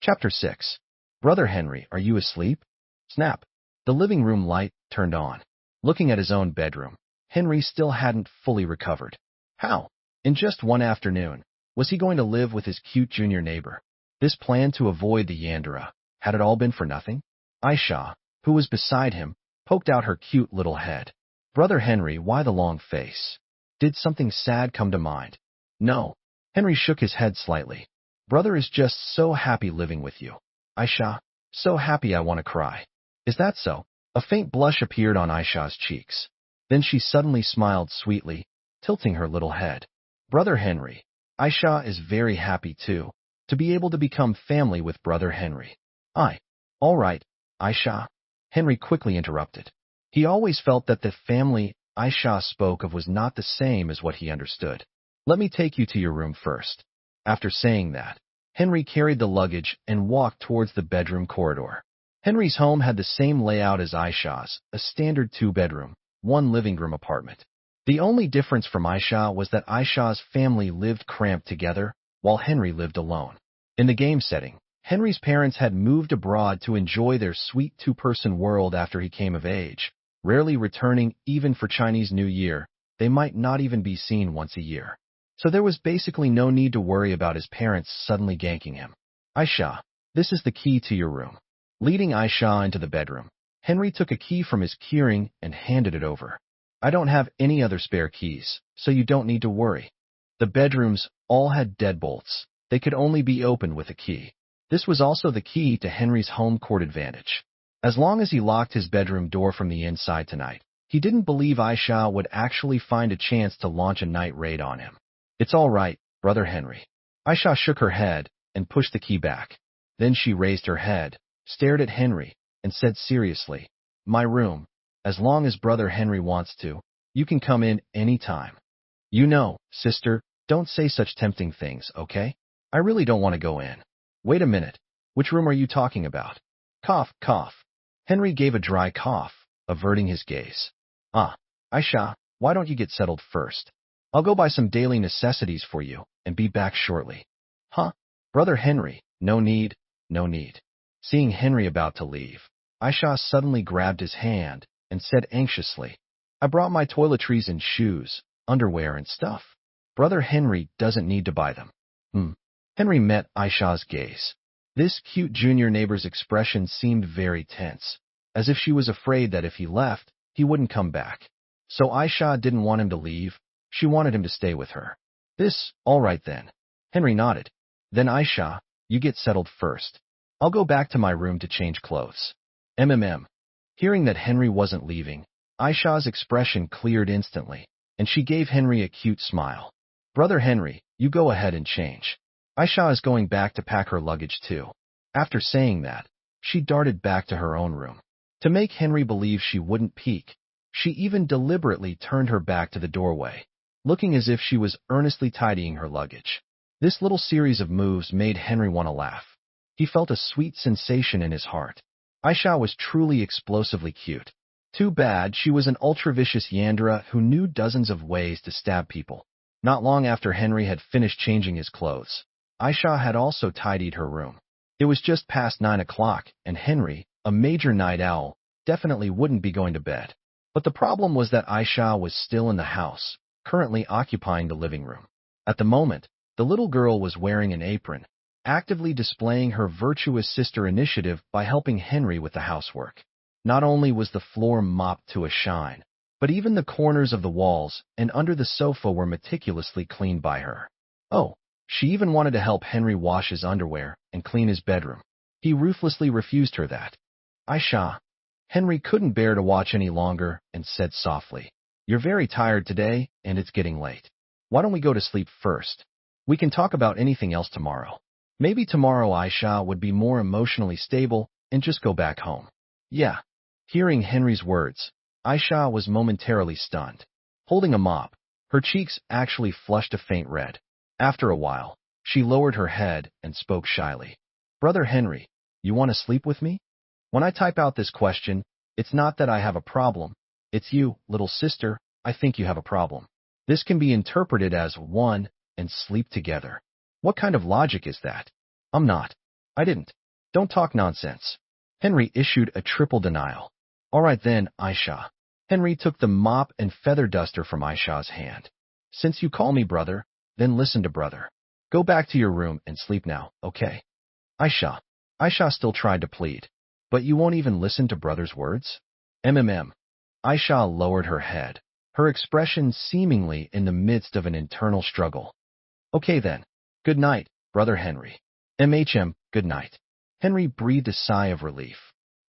Chapter 6. Brother Henry, are you asleep? Snap. The living room light turned on. Looking at his own bedroom, Henry still hadn't fully recovered. How? In just one afternoon, was he going to live with his cute junior neighbor? This plan to avoid the Yandere, had it all been for nothing? Aisha, who was beside him, poked out her cute little head. Brother Henry, why the long face? Did something sad come to mind? No. Henry shook his head slightly. Brother is just so happy living with you. Aisha, so happy I want to cry. Is that so? A faint blush appeared on Aisha's cheeks. Then she suddenly smiled sweetly, tilting her little head. Brother Henry, Aisha is very happy too, to be able to become family with Brother Henry. All right, Aisha. Henry quickly interrupted. He always felt that the family Aisha spoke of was not the same as what he understood. Let me take you to your room first. After saying that, Henry carried the luggage and walked towards the bedroom corridor. Henry's home had the same layout as Aisha's, a standard 2-bedroom, 1 living room apartment. The only difference from Aisha was that Aisha's family lived cramped together, while Henry lived alone. In the game setting, Henry's parents had moved abroad to enjoy their sweet 2-person world after he came of age, rarely returning even for Chinese New Year. They might not even be seen once a year. So there was basically no need to worry about his parents suddenly ganking him. Aisha, this is the key to your room. Leading Aisha into the bedroom, Henry took a key from his keyring and handed it over. I don't have any other spare keys, so you don't need to worry. The bedrooms all had deadbolts. They could only be opened with a key. This was also the key to Henry's home court advantage. As long as he locked his bedroom door from the inside tonight, he didn't believe Aisha would actually find a chance to launch a night raid on him. It's all right, Brother Henry. Aisha shook her head and pushed the key back. Then she raised her head, stared at Henry, and said seriously, My room. As long as Brother Henry wants to, you can come in any time. You know, sister, don't say such tempting things, okay? I really don't want to go in. Wait a minute. Which room are you talking about? Cough, cough. Henry gave a dry cough, averting his gaze. Aisha, why don't you get settled first? I'll go buy some daily necessities for you and be back shortly. Brother Henry, no need, no need. Seeing Henry about to leave, Aisha suddenly grabbed his hand and said anxiously, I brought my toiletries and shoes, underwear and stuff. Brother Henry doesn't need to buy them. Henry met Aisha's gaze. This cute junior neighbor's expression seemed very tense, as if she was afraid that if he left, he wouldn't come back. So Aisha didn't want him to leave. She wanted him to stay with her. All right then. Henry nodded. Then Aisha, you get settled first. I'll go back to my room to change clothes. Hearing that Henry wasn't leaving, Aisha's expression cleared instantly, and she gave Henry a cute smile. Brother Henry, you go ahead and change. Aisha is going back to pack her luggage too. After saying that, she darted back to her own room. To make Henry believe she wouldn't peek, she even deliberately turned her back to the doorway, looking as if she was earnestly tidying her luggage. This little series of moves made Henry want to laugh. He felt a sweet sensation in his heart. Aisha was truly explosively cute. Too bad she was an ultra-vicious Yandere who knew dozens of ways to stab people. Not long after Henry had finished changing his clothes, Aisha had also tidied her room. It was just past 9 o'clock, and Henry, a major night owl, definitely wouldn't be going to bed. But the problem was that Aisha was still in the house, currently occupying the living room. At the moment, the little girl was wearing an apron, actively displaying her virtuous sister initiative by helping Henry with the housework. Not only was the floor mopped to a shine, but even the corners of the walls and under the sofa were meticulously cleaned by her. She even wanted to help Henry wash his underwear and clean his bedroom. He ruthlessly refused her that. Aisha. Henry couldn't bear to watch any longer and said softly, You're very tired today, and it's getting late. Why don't we go to sleep first? We can talk about anything else tomorrow. Maybe tomorrow Aisha would be more emotionally stable and just go back home. Yeah. Hearing Henry's words, Aisha was momentarily stunned. Holding a mop, her cheeks actually flushed a faint red. After a while, she lowered her head and spoke shyly. Brother Henry, you want to sleep with me? When I type out this question, it's not that I have a problem. It's you, little sister, I think you have a problem. This can be interpreted as one and sleep together. What kind of logic is that? I'm not. I didn't. Don't talk nonsense. Henry issued a triple denial. All right then, Aisha. Henry took the mop and feather duster from Aisha's hand. Since you call me brother, then listen to brother. Go back to your room and sleep now, okay? Aisha. Aisha still tried to plead. But you won't even listen to brother's words? Aisha lowered her head, her expression seemingly in the midst of an internal struggle. Okay then. Good night, Brother Henry. Good night. Henry breathed a sigh of relief.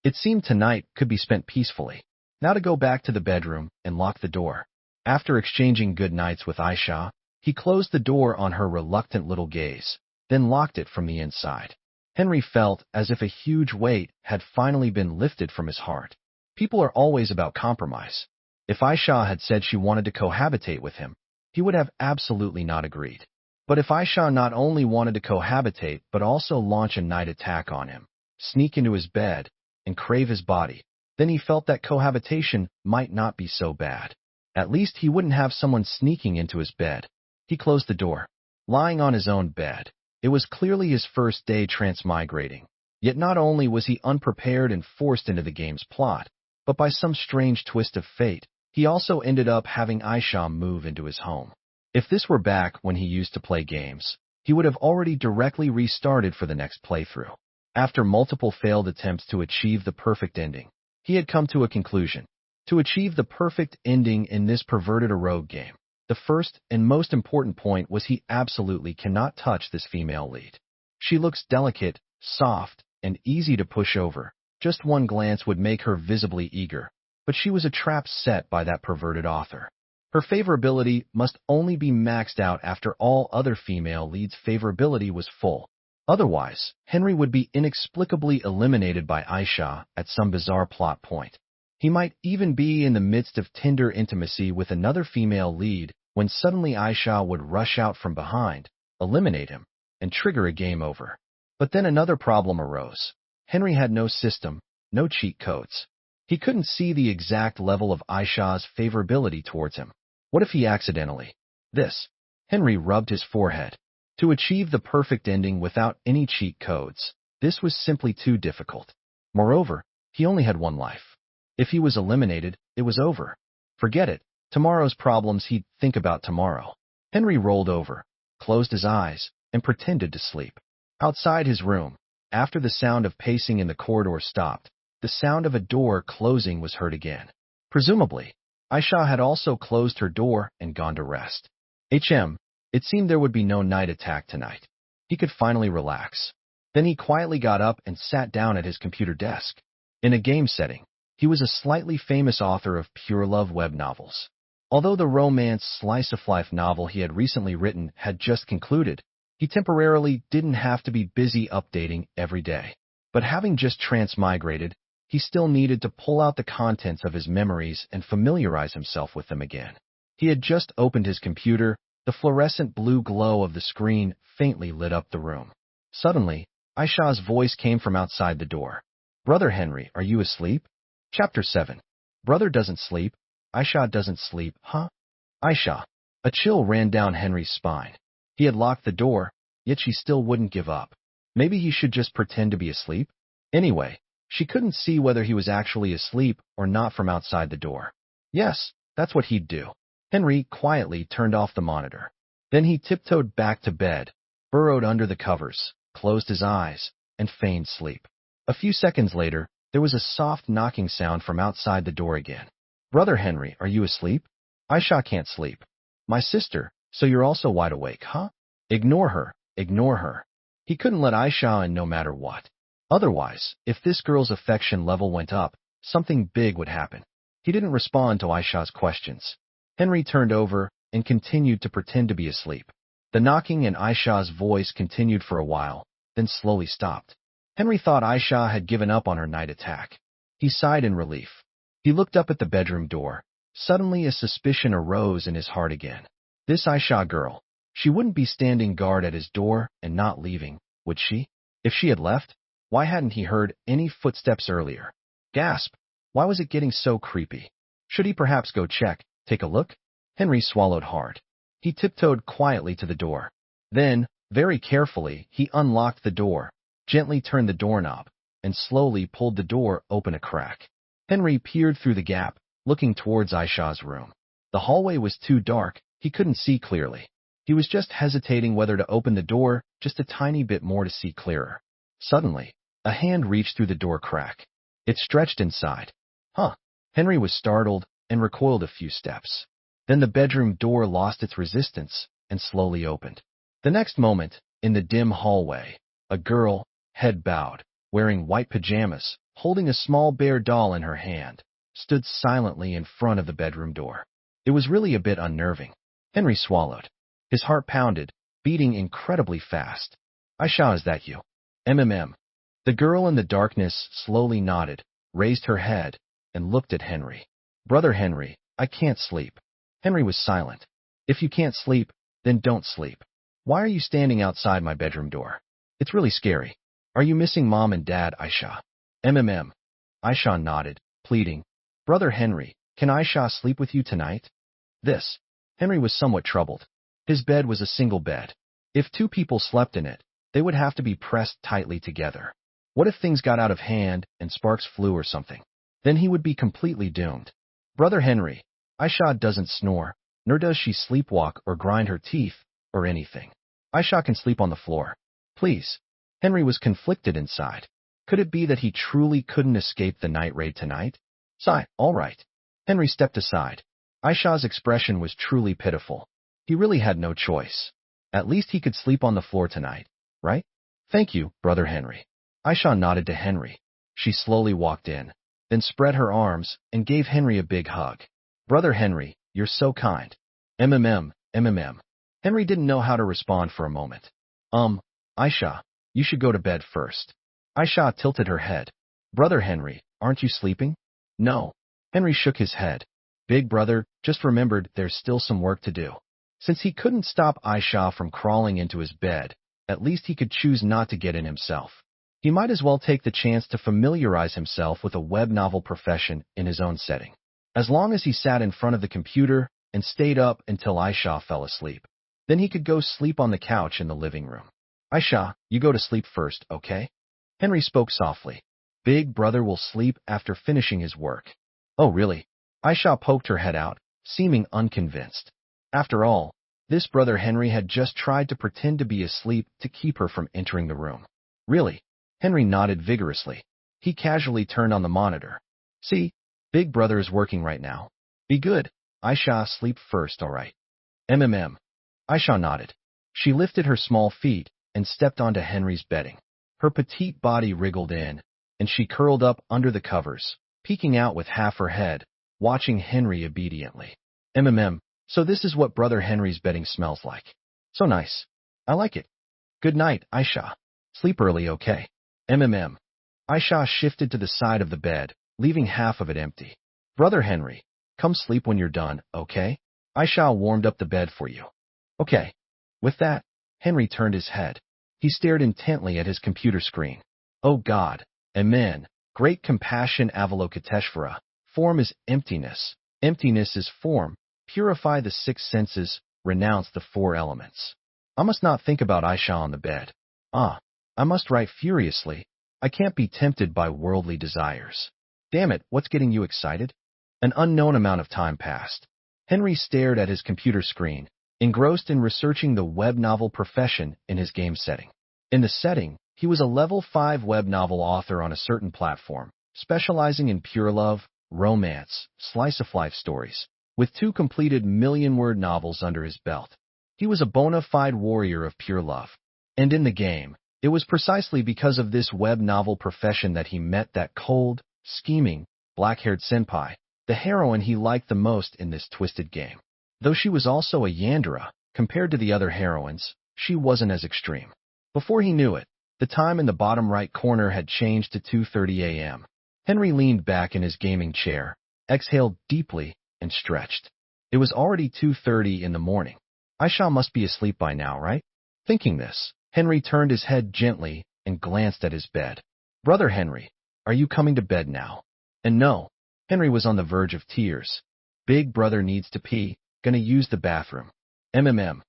It seemed tonight could be spent peacefully. Now to go back to the bedroom and lock the door. After exchanging good nights with Aisha, he closed the door on her reluctant little gaze, then locked it from the inside. Henry felt as if a huge weight had finally been lifted from his heart. People are always about compromise. If Aisha had said she wanted to cohabitate with him, he would have absolutely not agreed. But if Aisha not only wanted to cohabitate but also launch a night attack on him, sneak into his bed, and crave his body, then he felt that cohabitation might not be so bad. At least he wouldn't have someone sneaking into his bed. He closed the door. Lying on his own bed, it was clearly his first day transmigrating. Yet not only was he unprepared and forced into the game's plot, but by some strange twist of fate, he also ended up having Aisha move into his home. If this were back when he used to play games, he would have already directly restarted for the next playthrough. After multiple failed attempts to achieve the perfect ending, he had come to a conclusion. To achieve the perfect ending in this perverted rogue game, the first and most important point was he absolutely cannot touch this female lead. She looks delicate, soft, and easy to push over. Just one glance would make her visibly eager, but she was a trap set by that perverted author. Her favorability must only be maxed out after all other female leads' favorability was full. Otherwise, Henry would be inexplicably eliminated by Aisha at some bizarre plot point. He might even be in the midst of tender intimacy with another female lead when suddenly Aisha would rush out from behind, eliminate him, and trigger a game over. But then another problem arose. Henry had no system, no cheat codes. He couldn't see the exact level of Aisha's favorability towards him. What if he accidentally? Henry rubbed his forehead. To achieve the perfect ending without any cheat codes, this was simply too difficult. Moreover, he only had one life. If he was eliminated, it was over. Forget it. Tomorrow's problems he'd think about tomorrow. Henry rolled over, closed his eyes, and pretended to sleep. Outside his room, after the sound of pacing in the corridor stopped, the sound of a door closing was heard again. Presumably, Aisha had also closed her door and gone to rest. It seemed there would be no night attack tonight. He could finally relax. Then he quietly got up and sat down at his computer desk. In a game setting, he was a slightly famous author of pure love web novels. Although the romance slice-of-life novel he had recently written had just concluded, he temporarily didn't have to be busy updating every day. But having just transmigrated, he still needed to pull out the contents of his memories and familiarize himself with them again. He had just opened his computer. The fluorescent blue glow of the screen faintly lit up the room. Suddenly, Aisha's voice came from outside the door. Brother Henry, are you asleep? Chapter 7. Brother doesn't sleep. Aisha doesn't sleep, huh? Aisha. A chill ran down Henry's spine. He had locked the door, yet she still wouldn't give up. Maybe he should just pretend to be asleep? Anyway, she couldn't see whether he was actually asleep or not from outside the door. Yes, that's what he'd do. Henry quietly turned off the monitor. Then he tiptoed back to bed, burrowed under the covers, closed his eyes, and feigned sleep. A few seconds later, there was a soft knocking sound from outside the door again. Brother Henry, are you asleep? Aisha can't sleep. My sister, so you're also wide awake, huh? Ignore her, ignore her. He couldn't let Aisha in no matter what. Otherwise, if this girl's affection level went up, something big would happen. He didn't respond to Aisha's questions. Henry turned over and continued to pretend to be asleep. The knocking and Aisha's voice continued for a while, then slowly stopped. Henry thought Aisha had given up on her night attack. He sighed in relief. He looked up at the bedroom door. Suddenly a suspicion arose in his heart again. This Aisha girl, she wouldn't be standing guard at his door and not leaving, would she? If she had left, why hadn't he heard any footsteps earlier? Gasp! Why was it getting so creepy? Should he perhaps go check? Take a look? Henry swallowed hard. He tiptoed quietly to the door. Then, very carefully, he unlocked the door, gently turned the doorknob, and slowly pulled the door open a crack. Henry peered through the gap, looking towards Aisha's room. The hallway was too dark, he couldn't see clearly. He was just hesitating whether to open the door just a tiny bit more to see clearer. Suddenly, a hand reached through the door crack. It stretched inside. Huh. Henry was startled and recoiled a few steps. Then the bedroom door lost its resistance and slowly opened. The next moment, in the dim hallway, a girl, head bowed, wearing white pajamas, holding a small bear doll in her hand, stood silently in front of the bedroom door. It was really a bit unnerving. Henry swallowed. His heart pounded, beating incredibly fast. Aisha, is that you? MMM. The girl in the darkness slowly nodded, raised her head, and looked at Henry. Brother Henry, I can't sleep. Henry was silent. If you can't sleep, then don't sleep. Why are you standing outside my bedroom door? It's really scary. Are you missing mom and dad, Aisha? MMM. Aisha nodded, pleading. Brother Henry, can Aisha sleep with you tonight? Henry was somewhat troubled. His bed was a single bed. If two people slept in it, they would have to be pressed tightly together. What if things got out of hand and sparks flew or something? Then he would be completely doomed. Brother Henry, Aisha doesn't snore, nor does she sleepwalk or grind her teeth, or anything. Aisha can sleep on the floor. Please. Henry was conflicted inside. Could it be that he truly couldn't escape the night raid tonight? Sigh, all right. Henry stepped aside. Aisha's expression was truly pitiful. He really had no choice. At least he could sleep on the floor tonight, right? Thank you, Brother Henry. Aisha nodded to Henry. She slowly walked in, then spread her arms and gave Henry a big hug. Brother Henry, you're so kind. MMM. Henry didn't know how to respond for a moment. Aisha, you should go to bed first. Aisha tilted her head. Brother Henry, aren't you sleeping? No. Henry shook his head. Big brother just remembered there's still some work to do. Since he couldn't stop Aisha from crawling into his bed, at least he could choose not to get in himself. He might as well take the chance to familiarize himself with a web novel profession in his own setting. As long as he sat in front of the computer and stayed up until Aisha fell asleep, then he could go sleep on the couch in the living room. Aisha, you go to sleep first, okay? Henry spoke softly. Big brother will sleep after finishing his work. Oh, really? Aisha poked her head out, seeming unconvinced. After all, this brother Henry had just tried to pretend to be asleep to keep her from entering the room. Really? Henry nodded vigorously. He casually turned on the monitor. See, big brother is working right now. Be good. Aisha, sleep first, all right? MMM. Aisha nodded. She lifted her small feet and stepped onto Henry's bedding. Her petite body wriggled in, and she curled up under the covers, peeking out with half her head, watching Henry obediently. MMM. So this is what Brother Henry's bedding smells like. So nice. I like it. Good night, Aisha. Sleep early, okay? MMM. Aisha shifted to the side of the bed, leaving half of it empty. Brother Henry, come sleep when you're done, okay? Aisha warmed up the bed for you. Okay. With that, Henry turned his head. He stared intently at his computer screen. Oh God. Amen. Great compassion Avalokiteshvara. Form is emptiness. Emptiness is form. Purify the six senses. Renounce the four elements. I must not think about Aisha on the bed. I must write furiously. I can't be tempted by worldly desires. Damn it, what's getting you excited? An unknown amount of time passed. Henry stared at his computer screen, engrossed in researching the web novel profession in his game setting. In the setting, he was a level 5 web novel author on a certain platform, specializing in pure love, romance, slice-of-life stories, with 2 completed million-word novels under his belt. He was a bona fide warrior of pure love. And in the game, it was precisely because of this web novel profession that he met that cold, scheming, black-haired senpai, the heroine he liked the most in this twisted game. Though she was also a yandere, compared to the other heroines, she wasn't as extreme. Before he knew it, the time in the bottom right corner had changed to 2:30 a.m. Henry leaned back in his gaming chair, exhaled deeply, and stretched. It was already 2:30 in the morning. Aisha must be asleep by now, right? Thinking this, Henry turned his head gently and glanced at his bed. Brother Henry, are you coming to bed now? And no, Henry was on the verge of tears. Big brother needs to pee, gonna use the bathroom. MMM.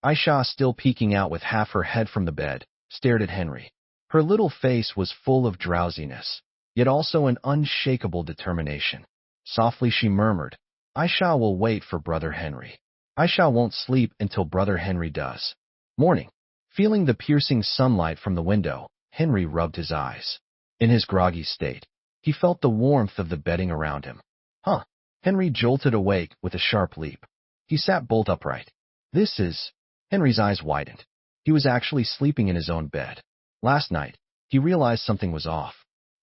Aisha, still peeking out with half her head from the bed, stared at Henry. Her little face was full of drowsiness, yet also an unshakable determination. Softly she murmured, Aisha will wait for Brother Henry. Aisha won't sleep until Brother Henry does. Morning. Feeling the piercing sunlight from the window, Henry rubbed his eyes. In his groggy state, he felt the warmth of the bedding around him. Huh. Henry jolted awake with a sharp leap. He sat bolt upright. This is... Henry's eyes widened. He was actually sleeping in his own bed. Last night, he realized something was off.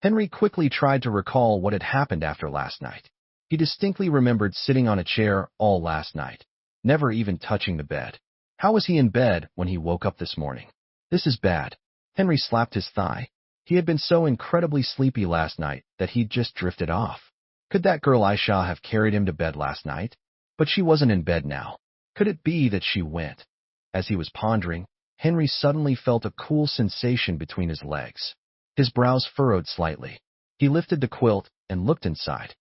Henry quickly tried to recall what had happened after last night. He distinctly remembered sitting on a chair all last night, never even touching the bed. How was he in bed when he woke up this morning? This is bad. Henry slapped his thigh. He had been so incredibly sleepy last night that he'd just drifted off. Could that girl Aisha have carried him to bed last night? But she wasn't in bed now. Could it be that she went? As he was pondering, Henry suddenly felt a cool sensation between his legs. His brows furrowed slightly. He lifted the quilt and looked inside.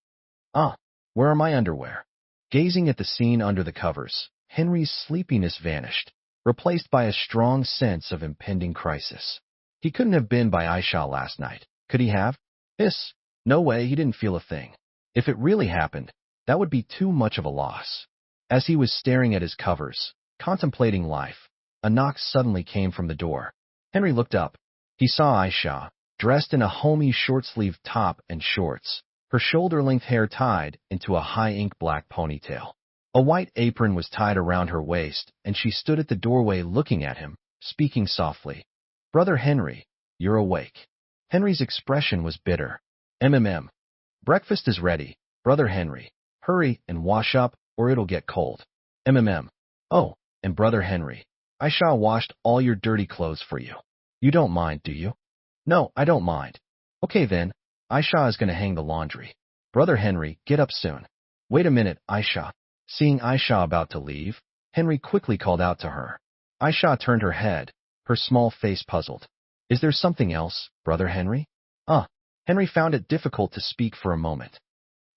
Where are my underwear? Gazing at the scene under the covers, Henry's sleepiness vanished, replaced by a strong sense of impending crisis. He couldn't have been by Aisha last night. Could he have? No way, he didn't feel a thing. If it really happened, that would be too much of a loss. As he was staring at his covers, contemplating life, a knock suddenly came from the door. Henry looked up. He saw Aisha, dressed in a homey short-sleeved top and shorts, her shoulder-length hair tied into a high-ink black ponytail. A white apron was tied around her waist, and she stood at the doorway looking at him, speaking softly. "Brother Henry, you're awake." Henry's expression was bitter. Breakfast is ready, Brother Henry. Hurry and wash up, or it'll get cold. Oh, and Brother Henry, Aisha washed all your dirty clothes for you. You don't mind, do you? No, I don't mind. Okay then, Aisha is going to hang the laundry. Brother Henry, get up soon. Wait a minute, Aisha. Seeing Aisha about to leave, Henry quickly called out to her. Aisha turned her head, her small face puzzled. Is there something else, Brother Henry? Henry found it difficult to speak for a moment.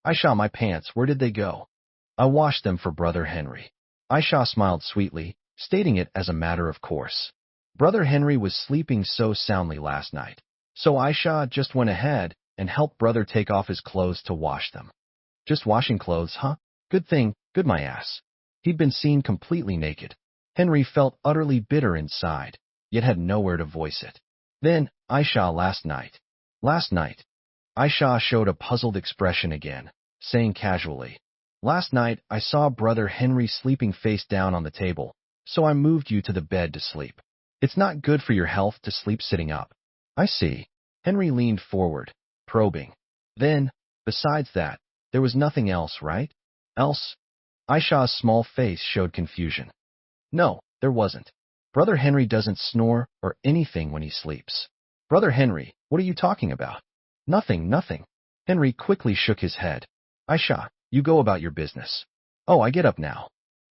Aisha, my pants, where did they go? I washed them for Brother Henry. Aisha smiled sweetly, stating it as a matter of course. Brother Henry was sleeping so soundly last night, so Aisha just went ahead and helped Brother take off his clothes to wash them. Just washing clothes, huh? Good thing, good my ass. He'd been seen completely naked. Henry felt utterly bitter inside, yet had nowhere to voice it. Then, Aisha, last night. Aisha showed a puzzled expression again, saying casually, Last night I saw Brother Henry sleeping face down on the table, so I moved you to the bed to sleep. It's not good for your health to sleep sitting up. I see. Henry leaned forward, probing. Then, besides that, there was nothing else, right? Else? Aisha's small face showed confusion. No, there wasn't. Brother Henry doesn't snore or anything when he sleeps. Brother Henry, what are you talking about? Nothing. Henry quickly shook his head. Aisha, you go about your business. Oh, I get up now.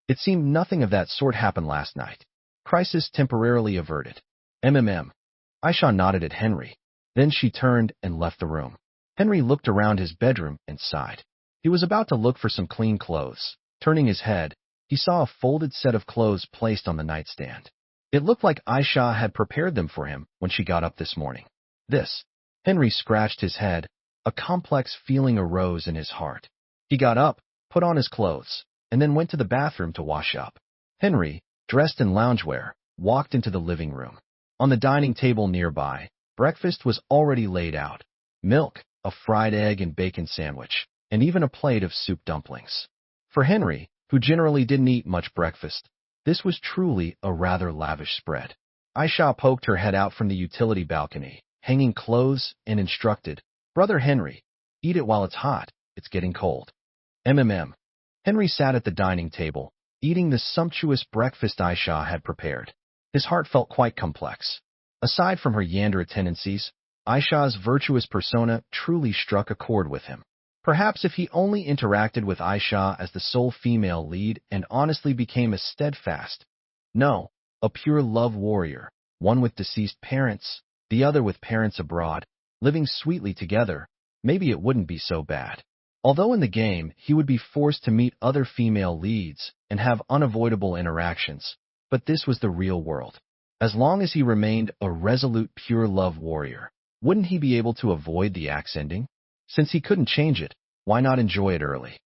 It seemed nothing of that sort happened last night. Crisis temporarily averted. Aisha nodded at Henry. Then she turned and left the room. Henry looked around his bedroom and sighed. He was about to look for some clean clothes. Turning his head, he saw a folded set of clothes placed on the nightstand. It looked like Aisha had prepared them for him when she got up this morning. Henry scratched his head. A complex feeling arose in his heart. He got up, put on his clothes, and then went to the bathroom to wash up. Henry, dressed in loungewear, walked into the living room. On the dining table nearby, breakfast was already laid out. Milk, a fried egg and bacon sandwich, and even a plate of soup dumplings. For Henry, who generally didn't eat much breakfast, this was truly a rather lavish spread. Aisha poked her head out from the utility balcony, hanging clothes, and instructed, Brother Henry, eat it while it's hot, it's getting cold. Henry sat at the dining table, eating the sumptuous breakfast Aisha had prepared. His heart felt quite complex. Aside from her Yandere tendencies, Aisha's virtuous persona truly struck a chord with him. Perhaps if he only interacted with Aisha as the sole female lead and honestly became a steadfast, a pure love warrior, one with deceased parents, the other with parents abroad, living sweetly together, maybe it wouldn't be so bad. Although in the game he would be forced to meet other female leads and have unavoidable interactions, but this was the real world. As long as he remained a resolute pure love warrior, wouldn't he be able to avoid the axe ending? Since he couldn't change it, why not enjoy it early?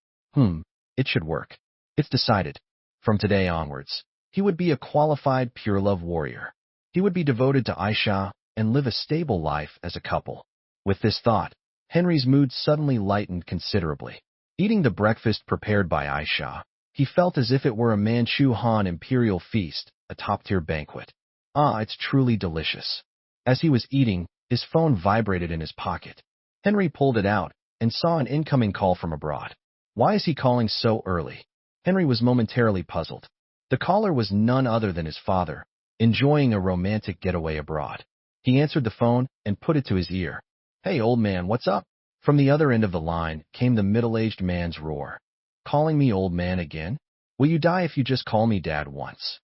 It should work. It's decided. From today onwards, he would be a qualified pure love warrior. He would be devoted to Aisha and live a stable life as a couple. With this thought, Henry's mood suddenly lightened considerably. Eating the breakfast prepared by Aisha, he felt as if it were a Manchu Han imperial feast, a top-tier banquet. Ah, it's truly delicious. As he was eating, his phone vibrated in his pocket. Henry pulled it out and saw an incoming call from abroad. Why is he calling so early? Henry was momentarily puzzled. The caller was none other than his father, enjoying a romantic getaway abroad. He answered the phone and put it to his ear. Hey, old man, what's up? From the other end of the line came the middle-aged man's roar. Calling me old man again? Will you die if you just call me dad once?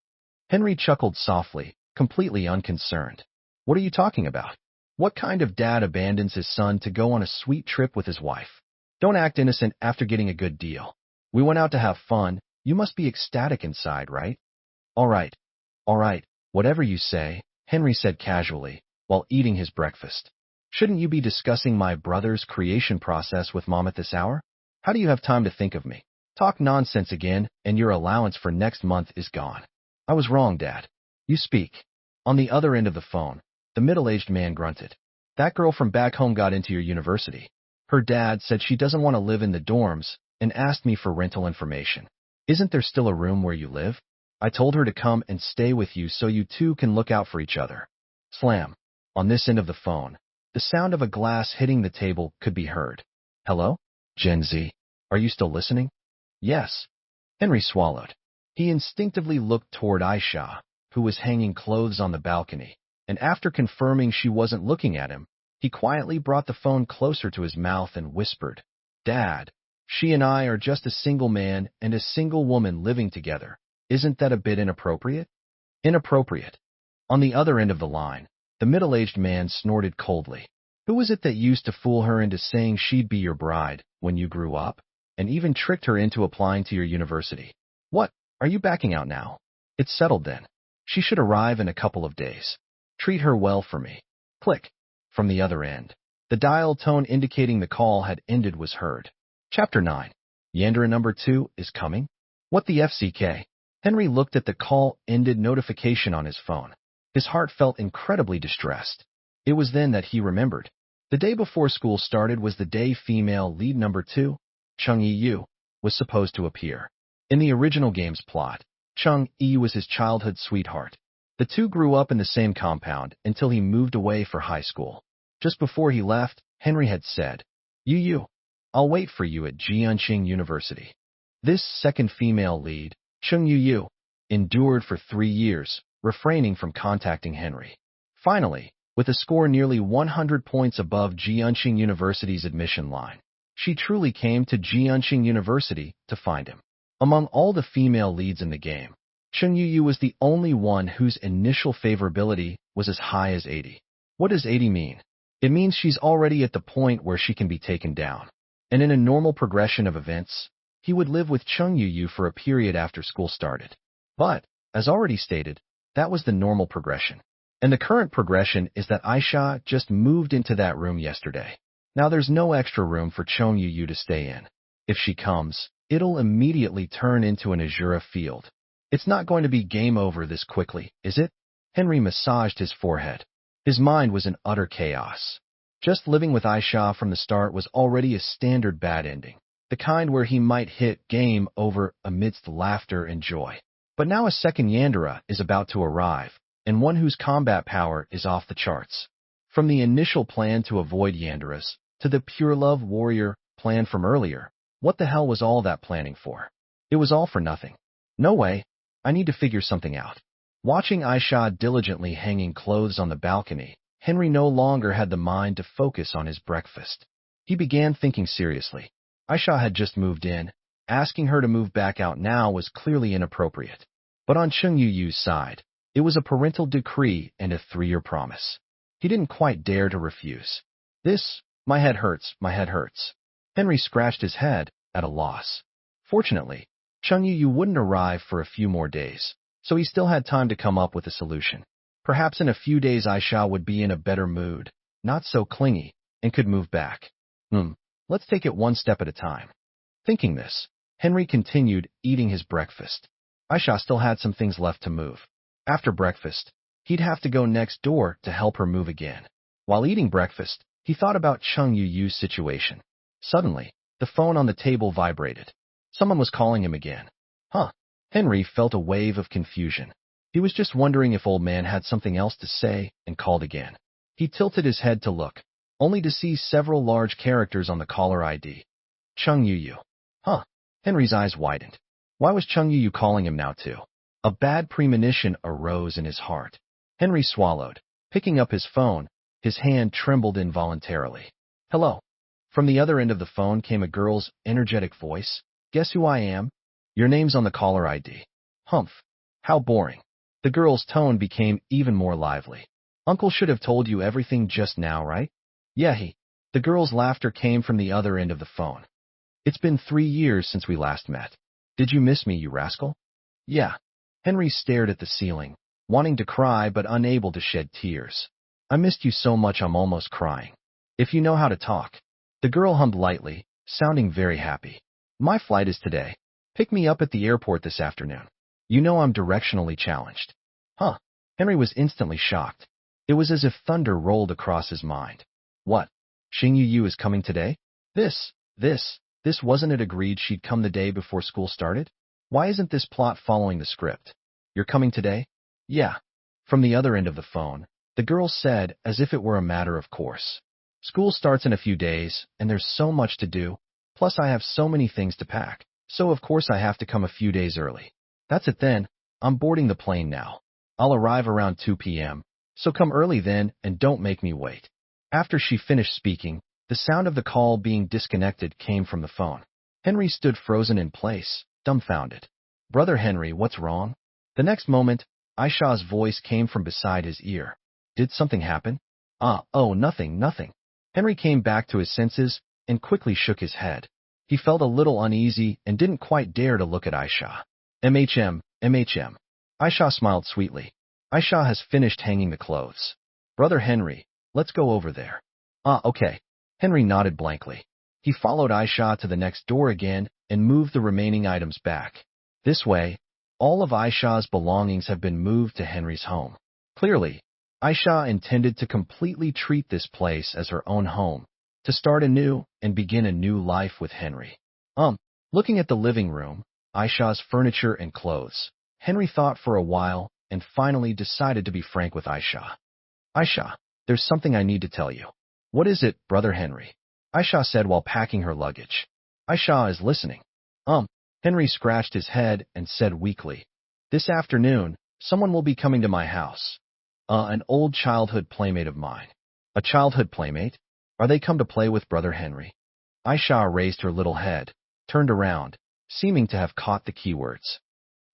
Henry chuckled softly, completely unconcerned. What are you talking about? What kind of dad abandons his son to go on a sweet trip with his wife? Don't act innocent after getting a good deal. We went out to have fun. You must be ecstatic inside, right? All right, whatever you say, Henry said casually, while eating his breakfast. Shouldn't you be discussing my brother's creation process with Mom at this hour? How do you have time to think of me? Talk nonsense again, and your allowance for next month is gone. I was wrong, Dad. You speak. On the other end of the phone, the middle-aged man grunted. That girl from back home got into your university. Her dad said she doesn't want to live in the dorms and asked me for rental information. Isn't there still a room where you live? I told her to come and stay with you so you two can look out for each other. Slam. On this end of the phone, the sound of a glass hitting the table could be heard. Hello? Gen Z. Are you still listening? Yes. Henry swallowed. He instinctively looked toward Aisha, who was hanging clothes on the balcony, and after confirming she wasn't looking at him, he quietly brought the phone closer to his mouth and whispered, Dad, she and I are just a single man and a single woman living together. Isn't that a bit inappropriate? Inappropriate. On the other end of the line, the middle-aged man snorted coldly. Who was it that used to fool her into saying she'd be your bride when you grew up, and even tricked her into applying to your university? What? Are you backing out now? It's settled then. She should arrive in a couple of days. Treat her well for me. Click. From the other end, the dial tone indicating the call had ended was heard. Chapter 9. Yandere number 2 is coming? What the FCK? Henry looked at the call-ended notification on his phone. His heart felt incredibly distressed. It was then that he remembered. The day before school started was the day female lead number 2, Chung Yi-yu, was supposed to appear. In the original game's plot, Chung Yi was his childhood sweetheart. The two grew up in the same compound until he moved away for high school. Just before he left, Henry had said, Yu, I'll wait for you at Jianqing University. This second female lead, Chung Yu, endured for 3 years, refraining from contacting Henry. Finally, with a score nearly 100 points above Jianqing University's admission line, she truly came to Jianqing University to find him. Among all the female leads in the game, Chung Yu was the only one whose initial favorability was as high as 80. What does 80 mean? It means she's already at the point where she can be taken down. And in a normal progression of events, he would live with Chung Yu for a period after school started. But, as already stated, that was the normal progression. And the current progression is that Aisha just moved into that room yesterday. Now there's no extra room for Chung Yu to stay in. If she comes, it'll immediately turn into an Azura field. It's not going to be game over this quickly, is it? Henry massaged his forehead. His mind was in utter chaos. Just living with Aisha from the start was already a standard bad ending, the kind where he might hit game over amidst laughter and joy. But now a second Yandere is about to arrive, and one whose combat power is off the charts. From the initial plan to avoid Yanderes, to the pure love warrior plan from earlier, what the hell was all that planning for? It was all for nothing. No way. I need to figure something out. Watching Aisha diligently hanging clothes on the balcony, Henry no longer had the mind to focus on his breakfast. He began thinking seriously. Aisha had just moved in. Asking her to move back out now was clearly inappropriate. But on Chung Yu's side, it was a parental decree and a 3-year promise. He didn't quite dare to refuse. My head hurts. Henry scratched his head, at a loss. Fortunately, Chung Yu wouldn't arrive for a few more days, so he still had time to come up with a solution. Perhaps in a few days Aisha would be in a better mood, not so clingy, and could move back. Let's take it one step at a time. Thinking this, Henry continued eating his breakfast. Aisha still had some things left to move. After breakfast, he'd have to go next door to help her move again. While eating breakfast, he thought about Chung Yu's situation. Suddenly, The phone on the table vibrated. Someone was calling him again. Huh. Henry felt a wave of confusion. He was just wondering if old man had something else to say and called again. He tilted his head to look, only to see several large characters on the caller ID. Chung Yu. Huh. Henry's eyes widened. Why was Chung Yu calling him now too? A bad premonition arose in his heart. Henry swallowed. Picking up his phone, his hand trembled involuntarily. Hello. From the other end of the phone came a girl's energetic voice. Guess who I am? Your name's on the caller ID. Humph. How boring. The girl's tone became even more lively. Uncle should have told you everything just now, right? Yeah, The girl's laughter came from the other end of the phone. It's been 3 years since we last met. Did you miss me, you rascal? Yeah. Henry stared at the ceiling, wanting to cry but unable to shed tears. I missed you so much I'm almost crying. If you know how to talk. The girl hummed lightly, sounding very happy. My flight is today. Pick me up at the airport this afternoon. You know I'm directionally challenged. Huh. Henry was instantly shocked. It was as if thunder rolled across his mind. What? Xing Yu is coming today? This wasn't it agreed she'd come the day before school started? Why isn't this plot following the script? You're coming today? Yeah. From the other end of the phone, the girl said as if it were a matter of course. School starts in a few days, and there's so much to do. Plus I have so many things to pack, so of course I have to come a few days early. That's it then. I'm boarding the plane now. I'll arrive around 2 p.m., so come early then and don't make me wait. After she finished speaking, the sound of the call being disconnected came from the phone. Henry stood frozen in place, dumbfounded. Brother Henry, what's wrong? The next moment, Aisha's voice came from beside his ear. Did something happen? Oh, nothing. Henry came back to his senses and quickly shook his head. He felt a little uneasy and didn't quite dare to look at Aisha. MHM. Aisha smiled sweetly. Aisha has finished hanging the clothes. Brother Henry, let's go over there. Okay. Henry nodded blankly. He followed Aisha to the next door again and moved the remaining items back. This way, all of Aisha's belongings have been moved to Henry's home. Clearly, Aisha intended to completely treat this place as her own home, to start anew and begin a new life with Henry. Looking at the living room, Aisha's furniture and clothes, Henry thought for a while and finally decided to be frank with Aisha. Aisha, there's something I need to tell you. What is it, Brother Henry? Aisha said while packing her luggage. Aisha is listening. Henry scratched his head and said weakly, This afternoon, someone will be coming to my house. An old childhood playmate of mine. A childhood playmate? Are they come to play with Brother Henry? Aisha raised her little head, turned around, seeming to have caught the keywords.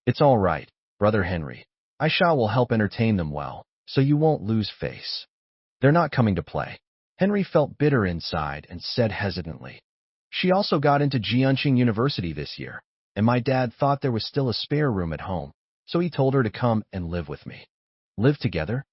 It's all right, Brother Henry. Aisha will help entertain them well, so you won't lose face. They're not coming to play. Henry felt bitter inside and said hesitantly. She also got into Jianqing University this year, and my dad thought there was still a spare room at home, so he told her to come and live with me. Live together?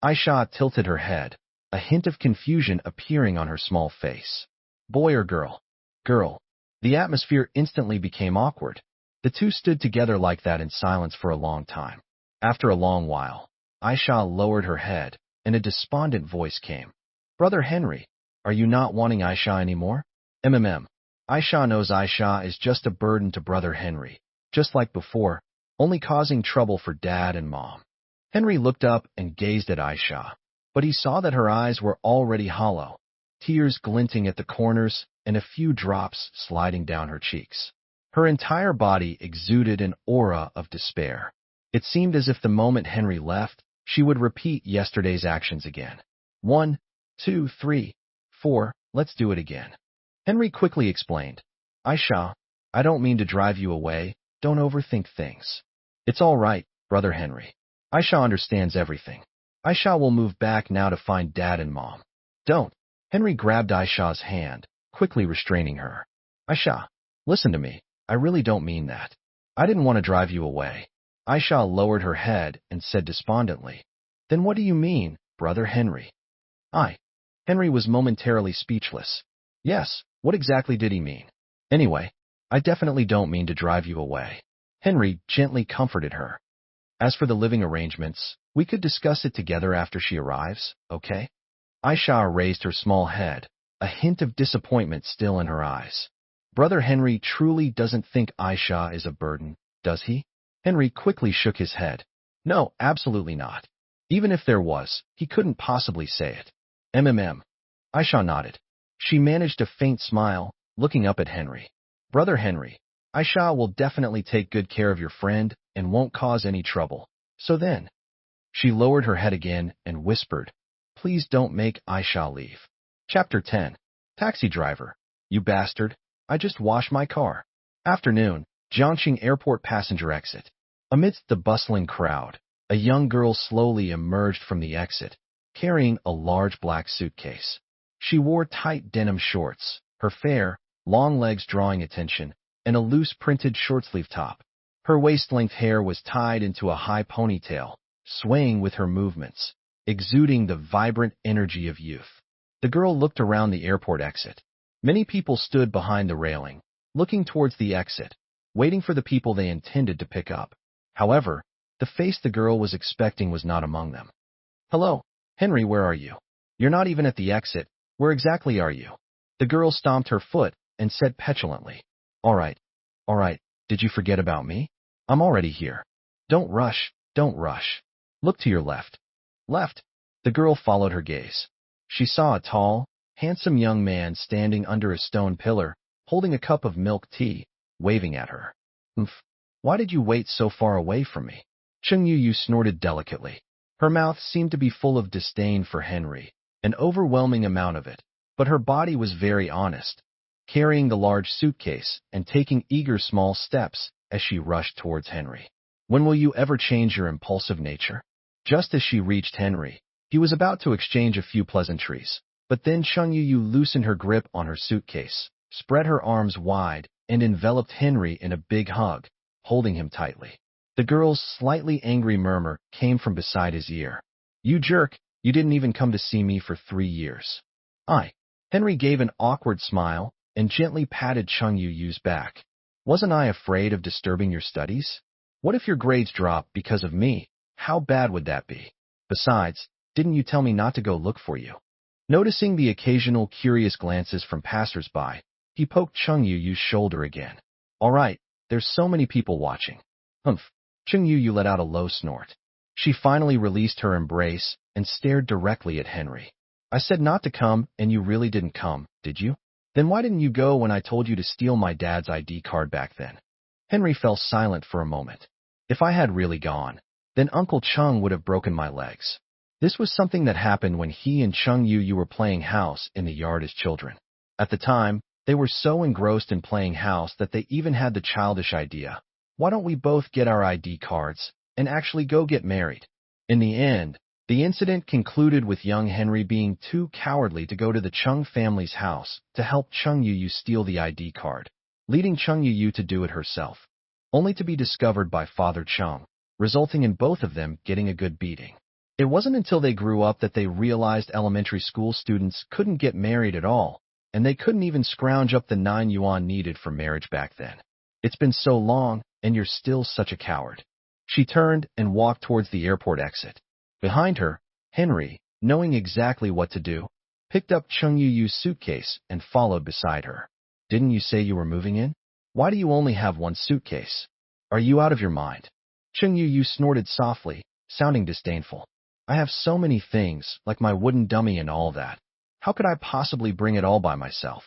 Aisha tilted her head, a hint of confusion appearing on her small face. Boy or girl? Girl. The atmosphere instantly became awkward. The two stood together like that in silence for a long time. After a long while, Aisha lowered her head, and a despondent voice came. Brother Henry, are you not wanting Aisha anymore? Aisha knows Aisha is just a burden to Brother Henry, just like before, only causing trouble for Dad and Mom. Henry looked up and gazed at Aisha, but he saw that her eyes were already hollow, tears glinting at the corners and a few drops sliding down her cheeks. Her entire body exuded an aura of despair. It seemed as if the moment Henry left, she would repeat yesterday's actions again. 1, 2, 3, 4, let's do it again. Henry quickly explained. Aisha, I don't mean to drive you away, don't overthink things. It's all right, Brother Henry. Aisha understands everything. Aisha will move back now to find Dad and Mom. Don't. Henry grabbed Aisha's hand, quickly restraining her. Aisha, listen to me. I really don't mean that. I didn't want to drive you away. Aisha lowered her head and said despondently. Then what do you mean, Brother Henry? Henry was momentarily speechless. Yes, what exactly did he mean? Anyway, I definitely don't mean to drive you away. Henry gently comforted her. As for the living arrangements, we could discuss it together after she arrives, okay? Aisha raised her small head, a hint of disappointment still in her eyes. Brother Henry truly doesn't think Aisha is a burden, does he? Henry quickly shook his head. No, absolutely not. Even if there was, he couldn't possibly say it. Aisha nodded. She managed a faint smile, looking up at Henry. Brother Henry, Aisha will definitely take good care of your friend and won't cause any trouble. So then, she lowered her head again and whispered, Please don't make Aisha leave. Chapter 10. Taxi driver. You bastard. I just washed my car. Afternoon, Jiangxing Airport passenger exit. Amidst the bustling crowd, a young girl slowly emerged from the exit, carrying a large black suitcase. She wore tight denim shorts, her fair, long legs drawing attention, and a loose printed short-sleeve top. Her waist-length hair was tied into a high ponytail, swaying with her movements, exuding the vibrant energy of youth. The girl looked around the airport exit. Many people stood behind the railing, looking towards the exit, waiting for the people they intended to pick up. However, the face the girl was expecting was not among them. Hello, Henry, where are you? You're not even at the exit. Where exactly are you? The girl stomped her foot and said petulantly. All right. Did you forget about me? I'm already here. Don't rush. Look to your left. Left. The girl followed her gaze. She saw a tall, handsome young man standing under a stone pillar, holding a cup of milk tea, waving at her. Why did you wait so far away from me? Cheng Yu snorted delicately. Her mouth seemed to be full of disdain for Henry, an overwhelming amount of it, but her body was very honest, carrying the large suitcase and taking eager small steps as she rushed towards Henry. When will you ever change your impulsive nature? Just as she reached Henry, he was about to exchange a few pleasantries, but then Cheng Yu loosened her grip on her suitcase, spread her arms wide, and enveloped Henry in a big hug, holding him tightly. The girl's slightly angry murmur came from beside his ear. You jerk, you didn't even come to see me for 3 years. Henry gave an awkward smile and gently patted Cheng Yu's back. Wasn't I afraid of disturbing your studies? What if your grades drop because of me? How bad would that be? Besides, didn't you tell me not to go look for you? Noticing the occasional curious glances from passers-by, he poked Cheng Yu's shoulder again. All right, there's so many people watching. Cheng Yu let out a low snort. She finally released her embrace and stared directly at Henry. I said not to come, and you really didn't come, did you? Then why didn't you go when I told you to steal my dad's ID card back then? Henry fell silent for a moment. If I had really gone, then Uncle Cheng would have broken my legs. This was something that happened when he and Cheng Yu were playing house in the yard as children. At the time, they were so engrossed in playing house that they even had the childish idea, why don't we both get our ID cards and actually go get married? In the end, the incident concluded with young Henry being too cowardly to go to the Cheng family's house to help Cheng Yu steal the ID card, leading Cheng Yu to do it herself, only to be discovered by Father Cheng, resulting in both of them getting a good beating. It wasn't until they grew up that they realized elementary school students couldn't get married at all, and they couldn't even scrounge up the 9 yuan needed for marriage back then. It's been so long, and you're still such a coward. She turned and walked towards the airport exit. Behind her, Henry, knowing exactly what to do, picked up Cheng Yu's suitcase and followed beside her. Didn't you say you were moving in? Why do you only have one suitcase? Are you out of your mind? Cheng Yu snorted softly, sounding disdainful. I have so many things, like my wooden dummy and all that. How could I possibly bring it all by myself?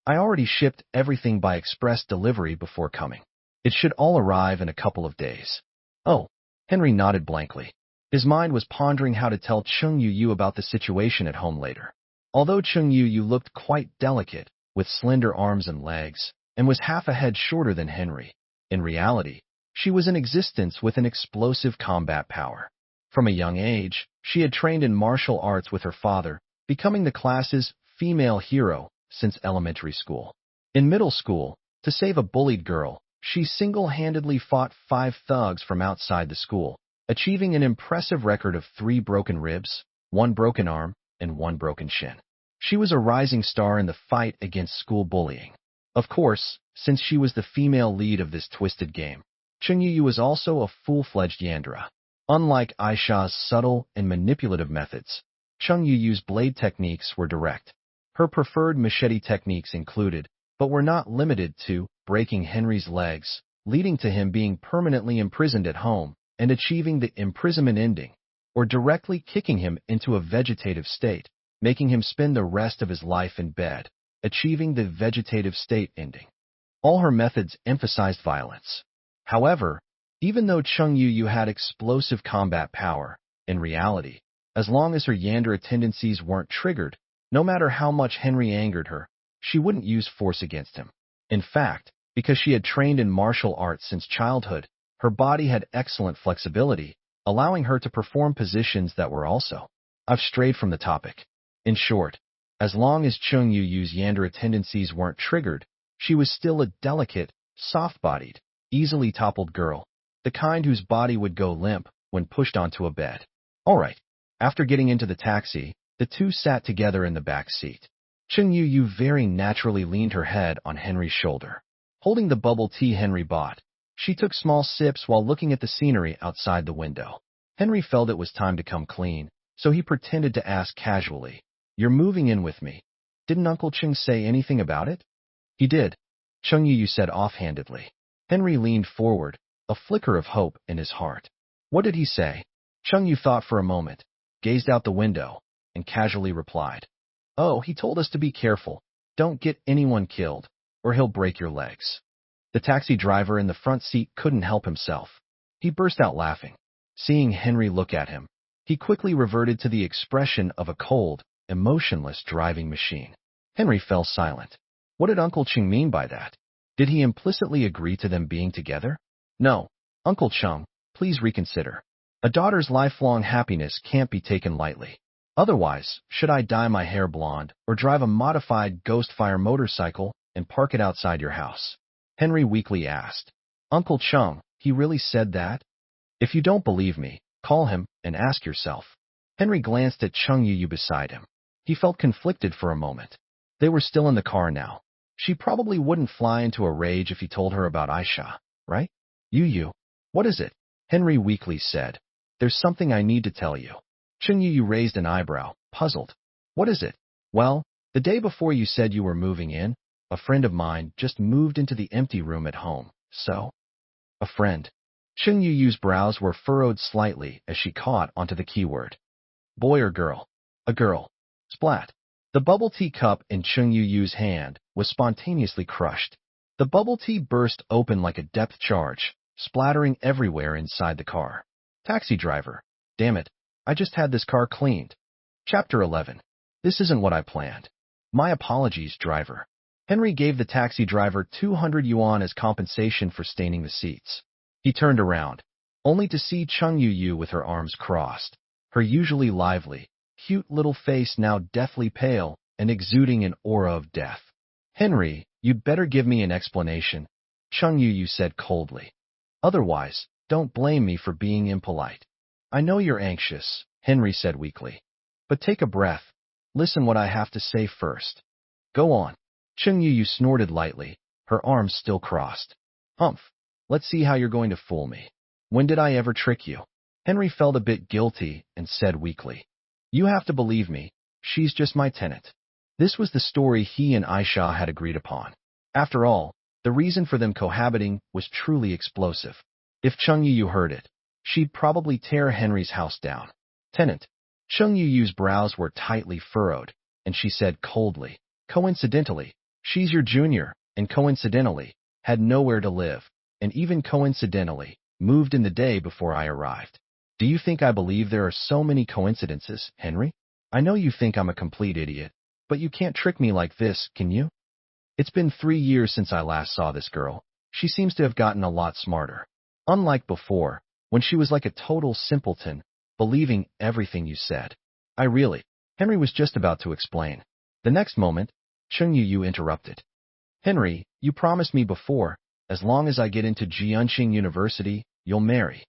I already shipped everything by express delivery before coming. It should all arrive in a couple of days. Oh, Henry nodded blankly. His mind was pondering how to tell Cheng Yu about the situation at home later. Although Cheng Yu looked quite delicate, with slender arms and legs, and was half a head shorter than Henry, in reality, she was in existence with an explosive combat power. From a young age, she had trained in martial arts with her father, becoming the class's female hero since elementary school. In middle school, to save a bullied girl, she single-handedly fought 5 thugs from outside the school, achieving an impressive record of 3 broken ribs, 1 broken arm, and 1 broken shin. She was a rising star in the fight against school bullying. Of course, since she was the female lead of this twisted game, Cheng Yu was also a full-fledged Yandere. Unlike Aisha's subtle and manipulative methods, Cheng Yu's blade techniques were direct. Her preferred machete techniques included but were not limited to breaking Henry's legs, leading to him being permanently imprisoned at home and achieving the imprisonment ending, or directly kicking him into a vegetative state, making him spend the rest of his life in bed, achieving the vegetative state ending. All her methods emphasized violence. However, even though Chung Yu had explosive combat power, in reality, as long as her Yandere tendencies weren't triggered, no matter how much Henry angered her, she wouldn't use force against him. In fact, because she had trained in martial arts since childhood, her body had excellent flexibility, allowing her to perform positions that were also. I've strayed from the topic. In short, as long as Chung Yu's Yandere tendencies weren't triggered, she was still a delicate, soft-bodied, easily toppled girl, the kind whose body would go limp when pushed onto a bed. All right. After getting into the taxi, the two sat together in the back seat. Chung Yu very naturally leaned her head on Henry's shoulder. Holding the bubble tea Henry bought, she took small sips while looking at the scenery outside the window. Henry felt it was time to come clean, so he pretended to ask casually, "You're moving in with me. Didn't Uncle Chung say anything about it?" "He did," Chung Yu said offhandedly. Henry leaned forward, a flicker of hope in his heart. "What did he say?" Chung Yu thought for a moment, gazed out the window, and casually replied, "Oh, he told us to be careful. Don't get anyone killed, or he'll break your legs." The taxi driver in the front seat couldn't help himself. He burst out laughing. Seeing Henry look at him, he quickly reverted to the expression of a cold, emotionless driving machine. Henry fell silent. What did Uncle Chung mean by that? Did he implicitly agree to them being together? No, Uncle Chung, please reconsider. A daughter's lifelong happiness can't be taken lightly. Otherwise, should I dye my hair blonde or drive a modified Ghostfire motorcycle and park it outside your house? Henry weakly asked. Uncle Chung, he really said that? If you don't believe me, call him and ask yourself. Henry glanced at Chung Yu beside him. He felt conflicted for a moment. They were still in the car now. She probably wouldn't fly into a rage if he told her about Aisha, right? Yu, what is it? Henry weakly said. There's something I need to tell you. Chung Yu raised an eyebrow, puzzled. What is it? Well, the day before you said you were moving in, a friend of mine just moved into the empty room at home, so? A friend. Chung Yu's brows were furrowed slightly as she caught onto the keyword. Boy or girl? A girl. Splat. The bubble tea cup in Chung Yu's hand was spontaneously crushed. The bubble tea burst open like a depth charge, splattering everywhere inside the car. Taxi driver. Damn it. I just had this car cleaned. Chapter 11. This isn't what I planned. My apologies, driver. Henry gave the taxi driver 200 yuan as compensation for staining the seats. He turned around, only to see Chung Yu with her arms crossed, her usually lively, cute little face now deathly pale and exuding an aura of death. Henry, you'd better give me an explanation, Chung Yu said coldly. Otherwise, don't blame me for being impolite. I know you're anxious, Henry said weakly. But take a breath. Listen what I have to say first. Go on. Chung Yu snorted lightly, her arms still crossed. Humph. Let's see how you're going to fool me. When did I ever trick you? Henry felt a bit guilty and said weakly. You have to believe me. She's just my tenant. This was the story he and Aisha had agreed upon. After all, the reason for them cohabiting was truly explosive. If Chung Yu heard it, she'd probably tear Henry's house down. Tenant. Chung Yu's brows were tightly furrowed, and she said coldly, coincidentally, she's your junior, and coincidentally, had nowhere to live, and even coincidentally, moved in the day before I arrived. Do you think I believe there are so many coincidences, Henry? I know you think I'm a complete idiot, but you can't trick me like this, can you? It's been 3 years since I last saw this girl. She seems to have gotten a lot smarter. Unlike before, when she was like a total simpleton, believing everything you said. Henry was just about to explain. The next moment, Chung Yu interrupted. Henry, you promised me before, as long as I get into Jianqing University, you'll marry.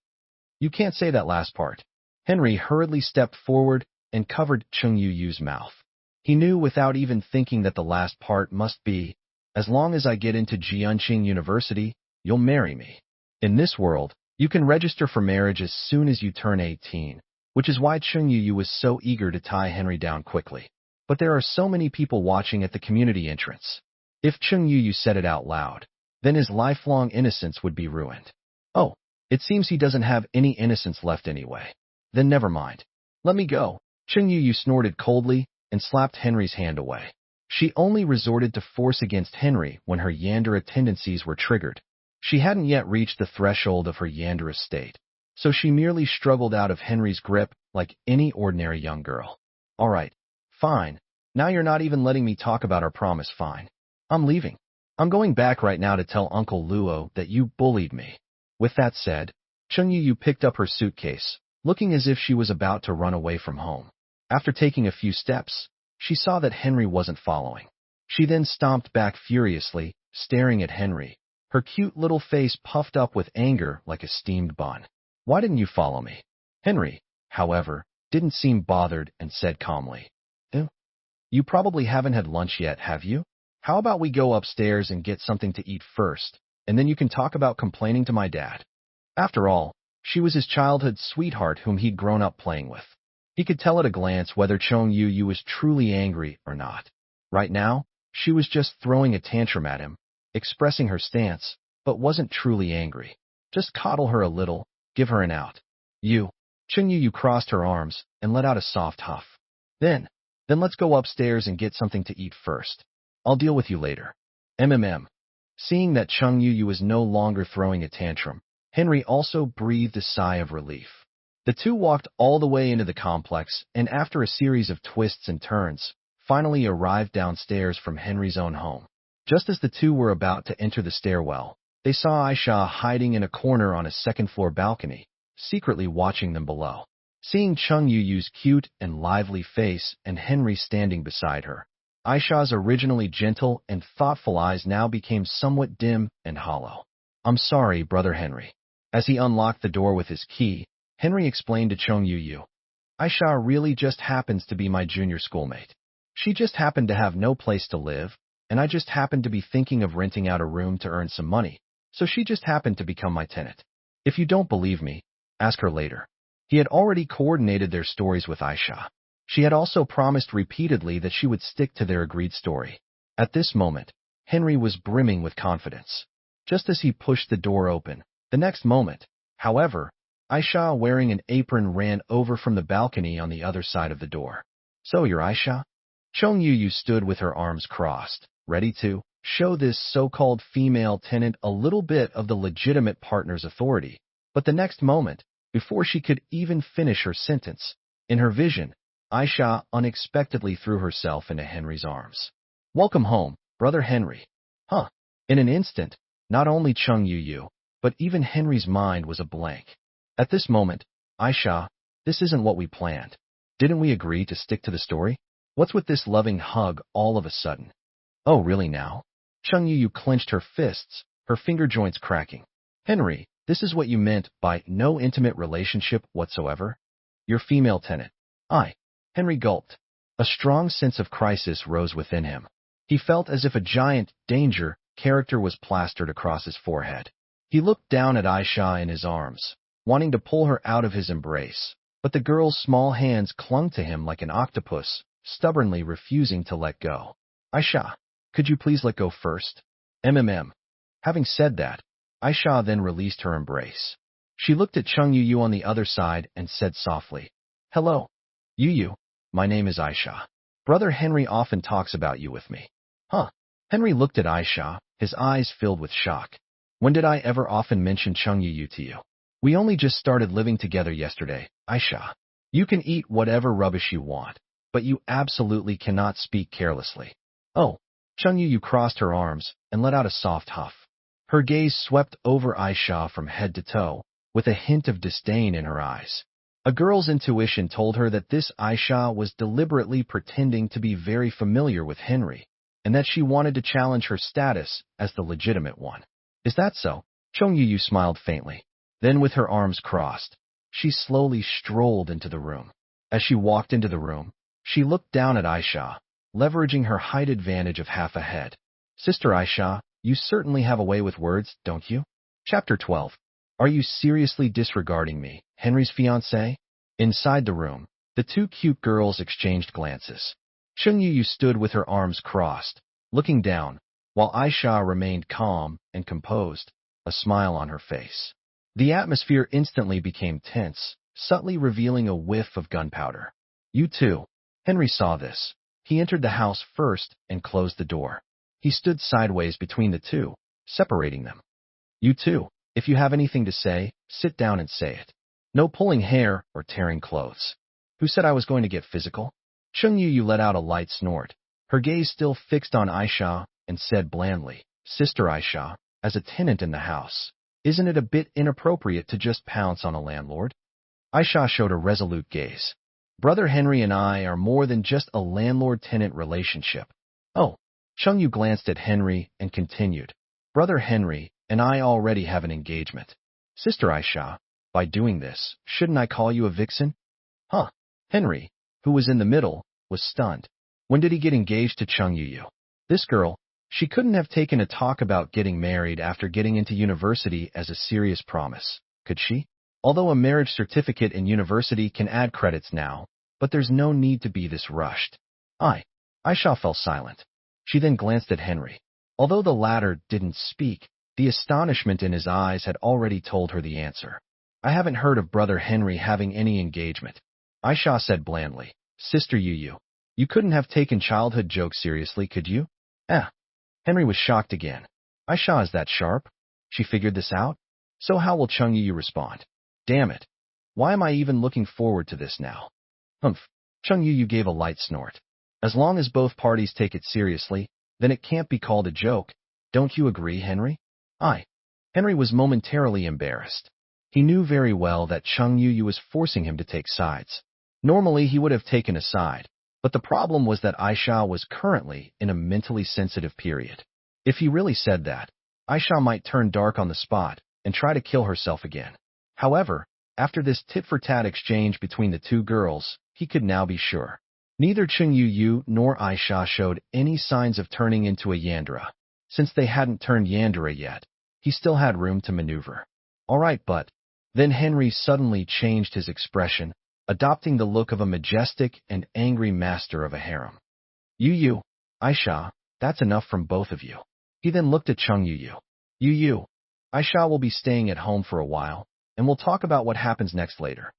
You can't say that last part. Henry hurriedly stepped forward and covered Chung Yu's mouth. He knew without even thinking that the last part must be, as long as I get into Jianqing University, you'll marry me. In this world, you can register for marriage as soon as you turn 18, which is why Chung Yu was so eager to tie Henry down quickly. But there are so many people watching at the community entrance. If Chung Yu said it out loud, then his lifelong innocence would be ruined. Oh, it seems he doesn't have any innocence left anyway. Then never mind. Let me go. Chung Yu snorted coldly and slapped Henry's hand away. She only resorted to force against Henry when her Yandere tendencies were triggered. She hadn't yet reached the threshold of her Yandere state, so she merely struggled out of Henry's grip like any ordinary young girl. All right, fine. Now you're not even letting me talk about our promise, fine. I'm leaving. I'm going back right now to tell Uncle Luo that you bullied me. With that said, Chung Yu picked up her suitcase, looking as if she was about to run away from home. After taking a few steps, she saw that Henry wasn't following. She then stomped back furiously, staring at Henry, her cute little face puffed up with anger like a steamed bun. Why didn't you follow me? Henry, however, didn't seem bothered and said calmly, You probably haven't had lunch yet, have you? How about we go upstairs and get something to eat first, and then you can talk about complaining to my dad. After all, she was his childhood sweetheart whom he'd grown up playing with. He could tell at a glance whether Chung Yu was truly angry or not. Right now, she was just throwing a tantrum at him, expressing her stance, but wasn't truly angry. Just coddle her a little, give her an out. Chung Yu crossed her arms and let out a soft huff. Then let's go upstairs and get something to eat first. I'll deal with you later. Seeing that Chung Yu was no longer throwing a tantrum, Henry also breathed a sigh of relief. The two walked all the way into the complex and after a series of twists and turns, finally arrived downstairs from Henry's own home. Just as the two were about to enter the stairwell, they saw Aisha hiding in a corner on a second-floor balcony, secretly watching them below. Seeing Chung Yu's cute and lively face and Henry standing beside her, Aisha's originally gentle and thoughtful eyes now became somewhat dim and hollow. I'm sorry, Brother Henry. As he unlocked the door with his key, Henry explained to Chung Yu, Aisha really just happens to be my junior schoolmate. She just happened to have no place to live, and I just happened to be thinking of renting out a room to earn some money, so she just happened to become my tenant. If you don't believe me, ask her later. He had already coordinated their stories with Aisha. She had also promised repeatedly that she would stick to their agreed story. At this moment, Henry was brimming with confidence. Just as he pushed the door open, the next moment, however, Aisha wearing an apron ran over from the balcony on the other side of the door. So you're Aisha? Chung Yu stood with her arms crossed, ready to show this so-called female tenant a little bit of the legitimate partner's authority. But the next moment, before she could even finish her sentence, in her vision, Aisha unexpectedly threw herself into Henry's arms. Welcome home, Brother Henry. Huh. In an instant, not only Chung Yu, but even Henry's mind was a blank. At this moment, Aisha, this isn't what we planned. Didn't we agree to stick to the story? What's with this loving hug all of a sudden? Oh, really now? Chung Yu clenched her fists, her finger joints cracking. Henry, this is what you meant by no intimate relationship whatsoever? Your female tenant. Henry gulped. A strong sense of crisis rose within him. He felt as if a giant danger character was plastered across his forehead. He looked down at Aisha in his arms, wanting to pull her out of his embrace, but the girl's small hands clung to him like an octopus, stubbornly refusing to let go. Aisha, could you please let go first? Having said that, Aisha then released her embrace. She looked at Chung Yu on the other side and said softly, Hello. Yu, my name is Aisha. Brother Henry often talks about you with me. Huh? Henry looked at Aisha, his eyes filled with shock. When did I ever often mention Chung Yu to you? We only just started living together yesterday, Aisha. You can eat whatever rubbish you want, but you absolutely cannot speak carelessly. Oh, Chung Yu crossed her arms and let out a soft huff. Her gaze swept over Aisha from head to toe, with a hint of disdain in her eyes. A girl's intuition told her that this Aisha was deliberately pretending to be very familiar with Henry, and that she wanted to challenge her status as the legitimate one. Is that so? Chung Yu smiled faintly. Then with her arms crossed, she slowly strolled into the room. As she walked into the room, she looked down at Aisha, leveraging her height advantage of half a head. Sister Aisha, you certainly have a way with words, don't you? Chapter 12. Are you seriously disregarding me, Henry's fiancée? Inside the room, the two cute girls exchanged glances. Chung Yu stood with her arms crossed, looking down, while Aisha remained calm and composed, a smile on her face. The atmosphere instantly became tense, subtly revealing a whiff of gunpowder. You too. Henry saw this. He entered the house first and closed the door. He stood sideways between the two, separating them. You too. If you have anything to say, sit down and say it. No pulling hair or tearing clothes. Who said I was going to get physical? Chung Yu let out a light snort, her gaze still fixed on Aisha, and said blandly, Sister Aisha, as a tenant in the house, isn't it a bit inappropriate to just pounce on a landlord? Aisha showed a resolute gaze. Brother Henry and I are more than just a landlord-tenant relationship. Oh, Chung Yu glanced at Henry and continued, Brother Henry and I already have an engagement. Sister Aisha, by doing this, shouldn't I call you a vixen? Huh. Henry, who was in the middle, was stunned. When did he get engaged to Chung Yu? This girl, she couldn't have taken a talk about getting married after getting into university as a serious promise, could she? Although a marriage certificate in university can add credits now, but there's no need to be this rushed. Aisha fell silent. She then glanced at Henry. Although the latter didn't speak, the astonishment in his eyes had already told her the answer. I haven't heard of Brother Henry having any engagement. Aisha said blandly, Sister Yu, you couldn't have taken childhood jokes seriously, could you? Henry was shocked again. Aisha is that sharp? She figured this out? So how will Chung Yu respond? Damn it. Why am I even looking forward to this now? Humph. Chung Yu gave a light snort. As long as both parties take it seriously, then it can't be called a joke. Don't you agree, Henry? Henry was momentarily embarrassed. He knew very well that Chung Yu was forcing him to take sides. Normally, he would have taken a side, but the problem was that Aisha was currently in a mentally sensitive period. If he really said that, Aisha might turn dark on the spot and try to kill herself again. However, after this tit-for-tat exchange between the two girls, he could now be sure. Neither Chung Yu nor Aisha showed any signs of turning into a Yandere. Since they hadn't turned Yandere yet, he still had room to maneuver. All right, but... Then Henry suddenly changed his expression, adopting the look of a majestic and angry master of a harem. Yu, Aisha, that's enough from both of you. He then looked at Chung Yu. Yu, Aisha will be staying at home for a while, and we'll talk about what happens next later.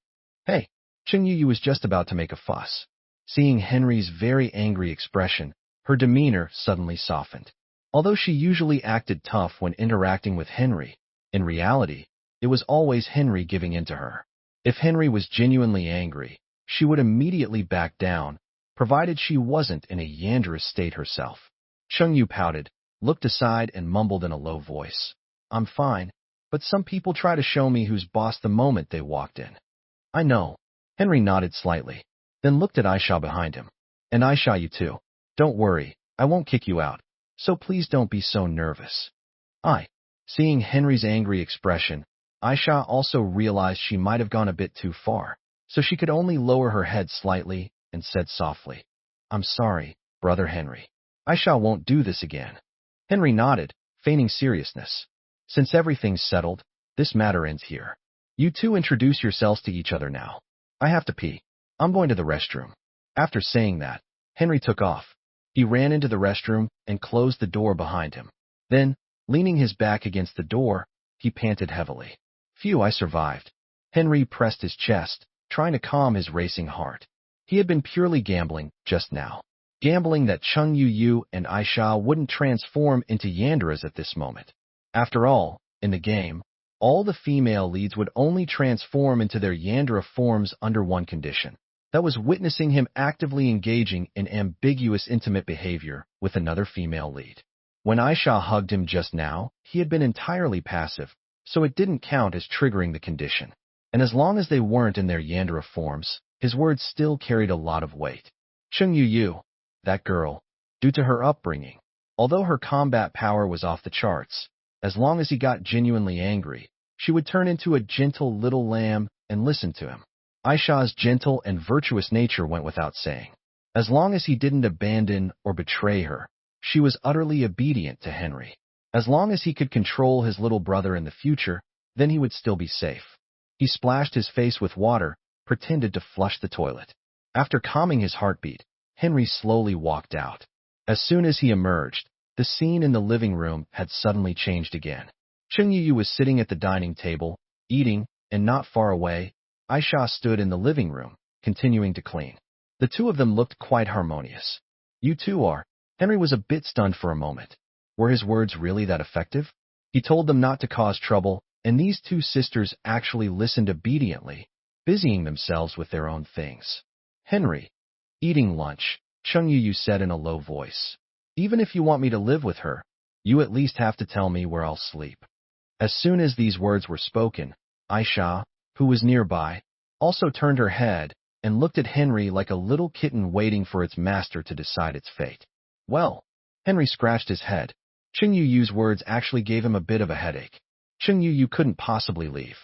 Hey, Chung Yu was just about to make a fuss. Seeing Henry's very angry expression, her demeanor suddenly softened. Although she usually acted tough when interacting with Henry, in reality, it was always Henry giving in to her. If Henry was genuinely angry, she would immediately back down, provided she wasn't in a Yandere state herself. Chung Yu pouted, looked aside and mumbled in a low voice. I'm fine, but some people try to show me who's boss the moment they walked in. I know. Henry nodded slightly, then looked at Aisha behind him. And Aisha, you too. Don't worry, I won't kick you out, so please don't be so nervous. Seeing Henry's angry expression, Aisha also realized she might have gone a bit too far, so she could only lower her head slightly and said softly, I'm sorry, Brother Henry. Aisha won't do this again. Henry nodded, feigning seriousness. Since everything's settled, this matter ends here. You two introduce yourselves to each other now. I have to pee. I'm going to the restroom. After saying that, Henry took off. He ran into the restroom and closed the door behind him. Then, leaning his back against the door, he panted heavily. Phew, I survived. Henry pressed his chest, trying to calm his racing heart. He had been purely gambling just now. Gambling that Chung Yu and Aisha wouldn't transform into Yanderes at this moment. After all, in the game, all the female leads would only transform into their Yandere forms under one condition. That was witnessing him actively engaging in ambiguous intimate behavior with another female lead. When Aisha hugged him just now, he had been entirely passive, so it didn't count as triggering the condition. And as long as they weren't in their Yandere forms, his words still carried a lot of weight. Chung Yu, that girl, due to her upbringing, although her combat power was off the charts, as long as he got genuinely angry, she would turn into a gentle little lamb and listen to him. Aisha's gentle and virtuous nature went without saying. As long as he didn't abandon or betray her, she was utterly obedient to Henry. As long as he could control his little brother in the future, then he would still be safe. He splashed his face with water, pretended to flush the toilet. After calming his heartbeat, Henry slowly walked out. As soon as he emerged, The scene in the living room had suddenly changed again. Cheng Yu was sitting at the dining table, eating, and not far away, Aisha stood in the living room, continuing to clean. The two of them looked quite harmonious. You two are. Henry was a bit stunned for a moment. Were his words really that effective? He told them not to cause trouble, and these two sisters actually listened obediently, busying themselves with their own things. Henry. Eating lunch, Cheng Yu said in a low voice. Even if you want me to live with her, you at least have to tell me where I'll sleep. As soon as these words were spoken, Aisha, who was nearby, also turned her head and looked at Henry like a little kitten waiting for its master to decide its fate. Well, Henry scratched his head. Cheng Yu's words actually gave him a bit of a headache. Cheng Yu couldn't possibly leave.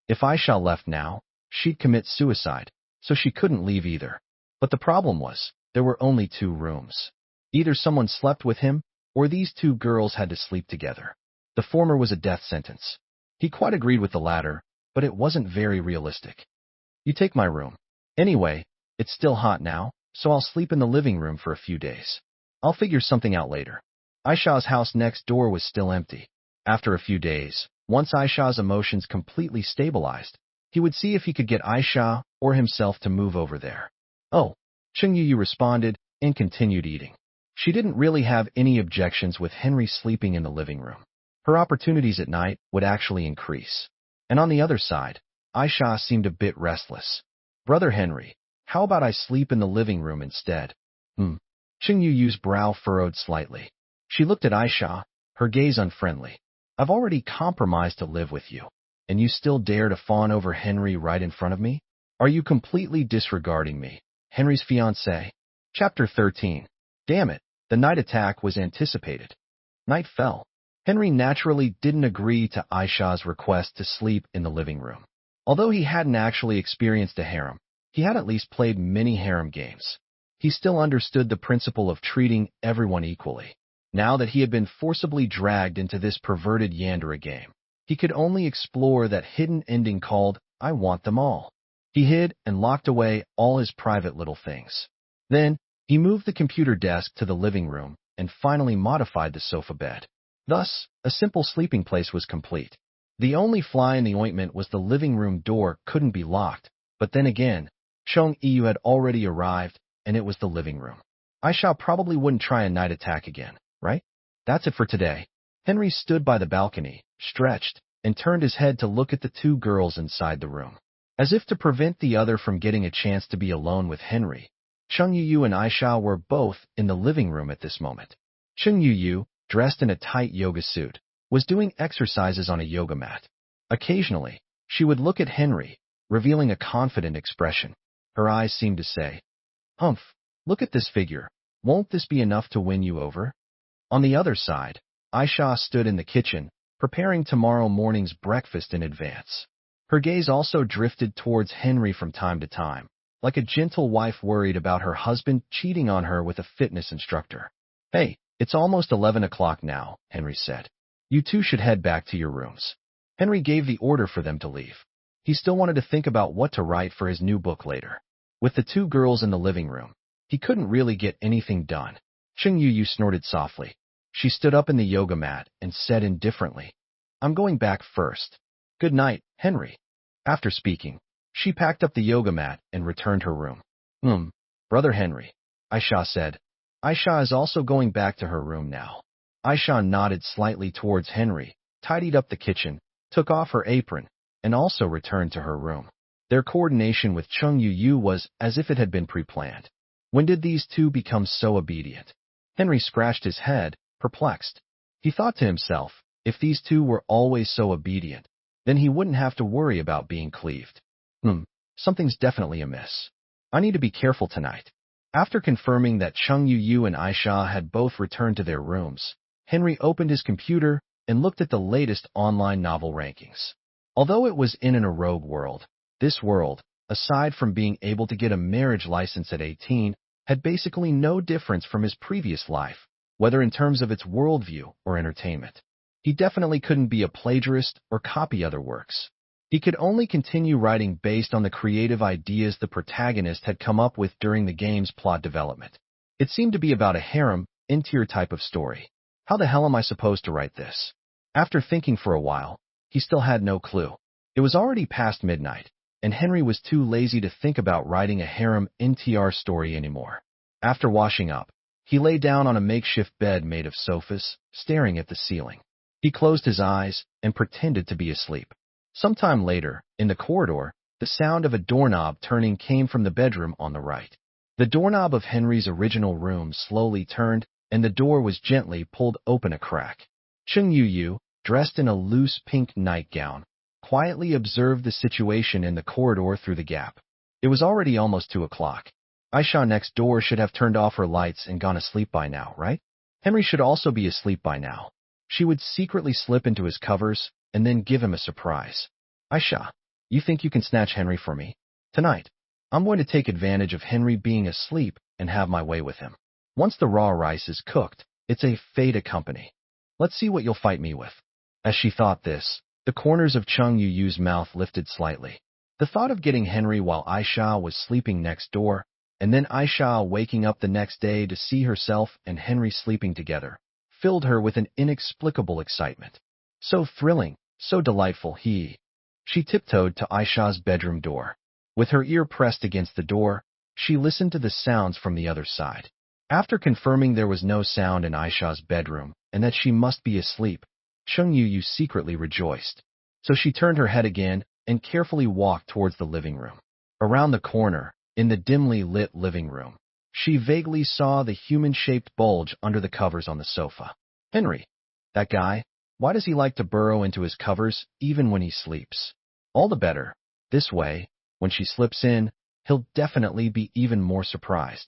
If Aisha left now, she'd commit suicide, so she couldn't leave either. But the problem was, there were only 2 rooms. Either someone slept with him, or these 2 girls had to sleep together. The former was a death sentence. He quite agreed with the latter, but it wasn't very realistic. You take my room. Anyway, it's still hot now, so I'll sleep in the living room for a few days. I'll figure something out later. Aisha's house next door was still empty. After a few days, once Aisha's emotions completely stabilized, he would see if he could get Aisha or himself to move over there. Oh, Cheng Yu responded and continued eating. She didn't really have any objections with Henry sleeping in the living room. Her opportunities at night would actually increase. And on the other side, Aisha seemed a bit restless. Brother Henry, how about I sleep in the living room instead? Cheng Yu's brow furrowed slightly. She looked at Aisha, her gaze unfriendly. I've already compromised to live with you, and you still dare to fawn over Henry right in front of me? Are you completely disregarding me, Henry's fiancée? Chapter 13. Damn it, the night attack was anticipated. Night fell. Henry naturally didn't agree to Aisha's request to sleep in the living room. Although he hadn't actually experienced a harem, he had at least played many harem games. He still understood the principle of treating everyone equally. Now that he had been forcibly dragged into this perverted Yandere game, he could only explore that hidden ending called, I want them all. He hid and locked away all his private little things. Then, he moved the computer desk to the living room and finally modified the sofa bed. Thus, a simple sleeping place was complete. The only fly in the ointment was the living room door couldn't be locked, but then again, Cheng Yu had already arrived, and it was the living room. Aisha probably wouldn't try a night attack again, right? That's it for today. Henry stood by the balcony, stretched, and turned his head to look at the 2 girls inside the room. As if to prevent the other from getting a chance to be alone with Henry, Cheng Yu and Aisha were both in the living room at this moment. Cheng Yu, dressed in a tight yoga suit, was doing exercises on a yoga mat. Occasionally, she would look at Henry, revealing a confident expression. Her eyes seemed to say, "Humph, look at this figure. Won't this be enough to win you over?" On the other side, Aisha stood in the kitchen, preparing tomorrow morning's breakfast in advance. Her gaze also drifted towards Henry from time to time, like a gentle wife worried about her husband cheating on her with a fitness instructor. Hey, it's almost 11 o'clock now, Henry said. You two should head back to your rooms. Henry gave the order for them to leave. He still wanted to think about what to write for his new book later. With the 2 girls in the living room, he couldn't really get anything done. Cheng Yu snorted softly. She stood up in the yoga mat and said indifferently, I'm going back first. Good night, Henry. After speaking, she packed up the yoga mat and returned her room. Brother Henry, Aisha said. Aisha is also going back to her room now. Aisha nodded slightly towards Henry, tidied up the kitchen, took off her apron, and also returned to her room. Their coordination with Cheng Yu was as if it had been pre-planned. When did these 2 become so obedient? Henry scratched his head, perplexed. He thought to himself, if these 2 were always so obedient, then he wouldn't have to worry about being cleaved. Something's definitely amiss. I need to be careful tonight. After confirming that Cheng Yu and Aisha had both returned to their rooms, Henry opened his computer and looked at the latest online novel rankings. Although it was in a rogue world, this world, aside from being able to get a marriage license at 18, had basically no difference from his previous life, whether in terms of its worldview or entertainment. He definitely couldn't be a plagiarist or copy other works. He could only continue writing based on the creative ideas the protagonist had come up with during the game's plot development. It seemed to be about a harem, interior type of story. How the hell am I supposed to write this? After thinking for a while, he still had no clue. It was already past midnight, and Henry was too lazy to think about writing a harem NTR story anymore. After washing up, he lay down on a makeshift bed made of sofas, staring at the ceiling. He closed his eyes and pretended to be asleep. Sometime later, in the corridor, the sound of a doorknob turning came from the bedroom on the right. The doorknob of Henry's original room slowly turned, and the door was gently pulled open a crack. Chung Yu, dressed in a loose pink nightgown, quietly observed the situation in the corridor through the gap. It was already almost 2 o'clock. Aisha next door should have turned off her lights and gone asleep by now, right? Henry should also be asleep by now. She would secretly slip into his covers and then give him a surprise. Aisha, you think you can snatch Henry for me? Tonight, I'm going to take advantage of Henry being asleep and have my way with him. Once the raw rice is cooked, it's a fait accompli. Let's see what you'll fight me with. As she thought this, the corners of Chung Yu's mouth lifted slightly. The thought of getting Henry while Aisha was sleeping next door, and then Aisha waking up the next day to see herself and Henry sleeping together, filled her with an inexplicable excitement. So thrilling, so delightful. She tiptoed to Aisha's bedroom door. With her ear pressed against the door, she listened to the sounds from the other side. After confirming there was no sound in Aisha's bedroom and that she must be asleep, Chung Yu secretly rejoiced. So she turned her head again and carefully walked towards the living room. Around the corner, in the dimly lit living room, she vaguely saw the human-shaped bulge under the covers on the sofa. Henry, that guy, why does he like to burrow into his covers even when he sleeps? All the better. This way, when she slips in, he'll definitely be even more surprised.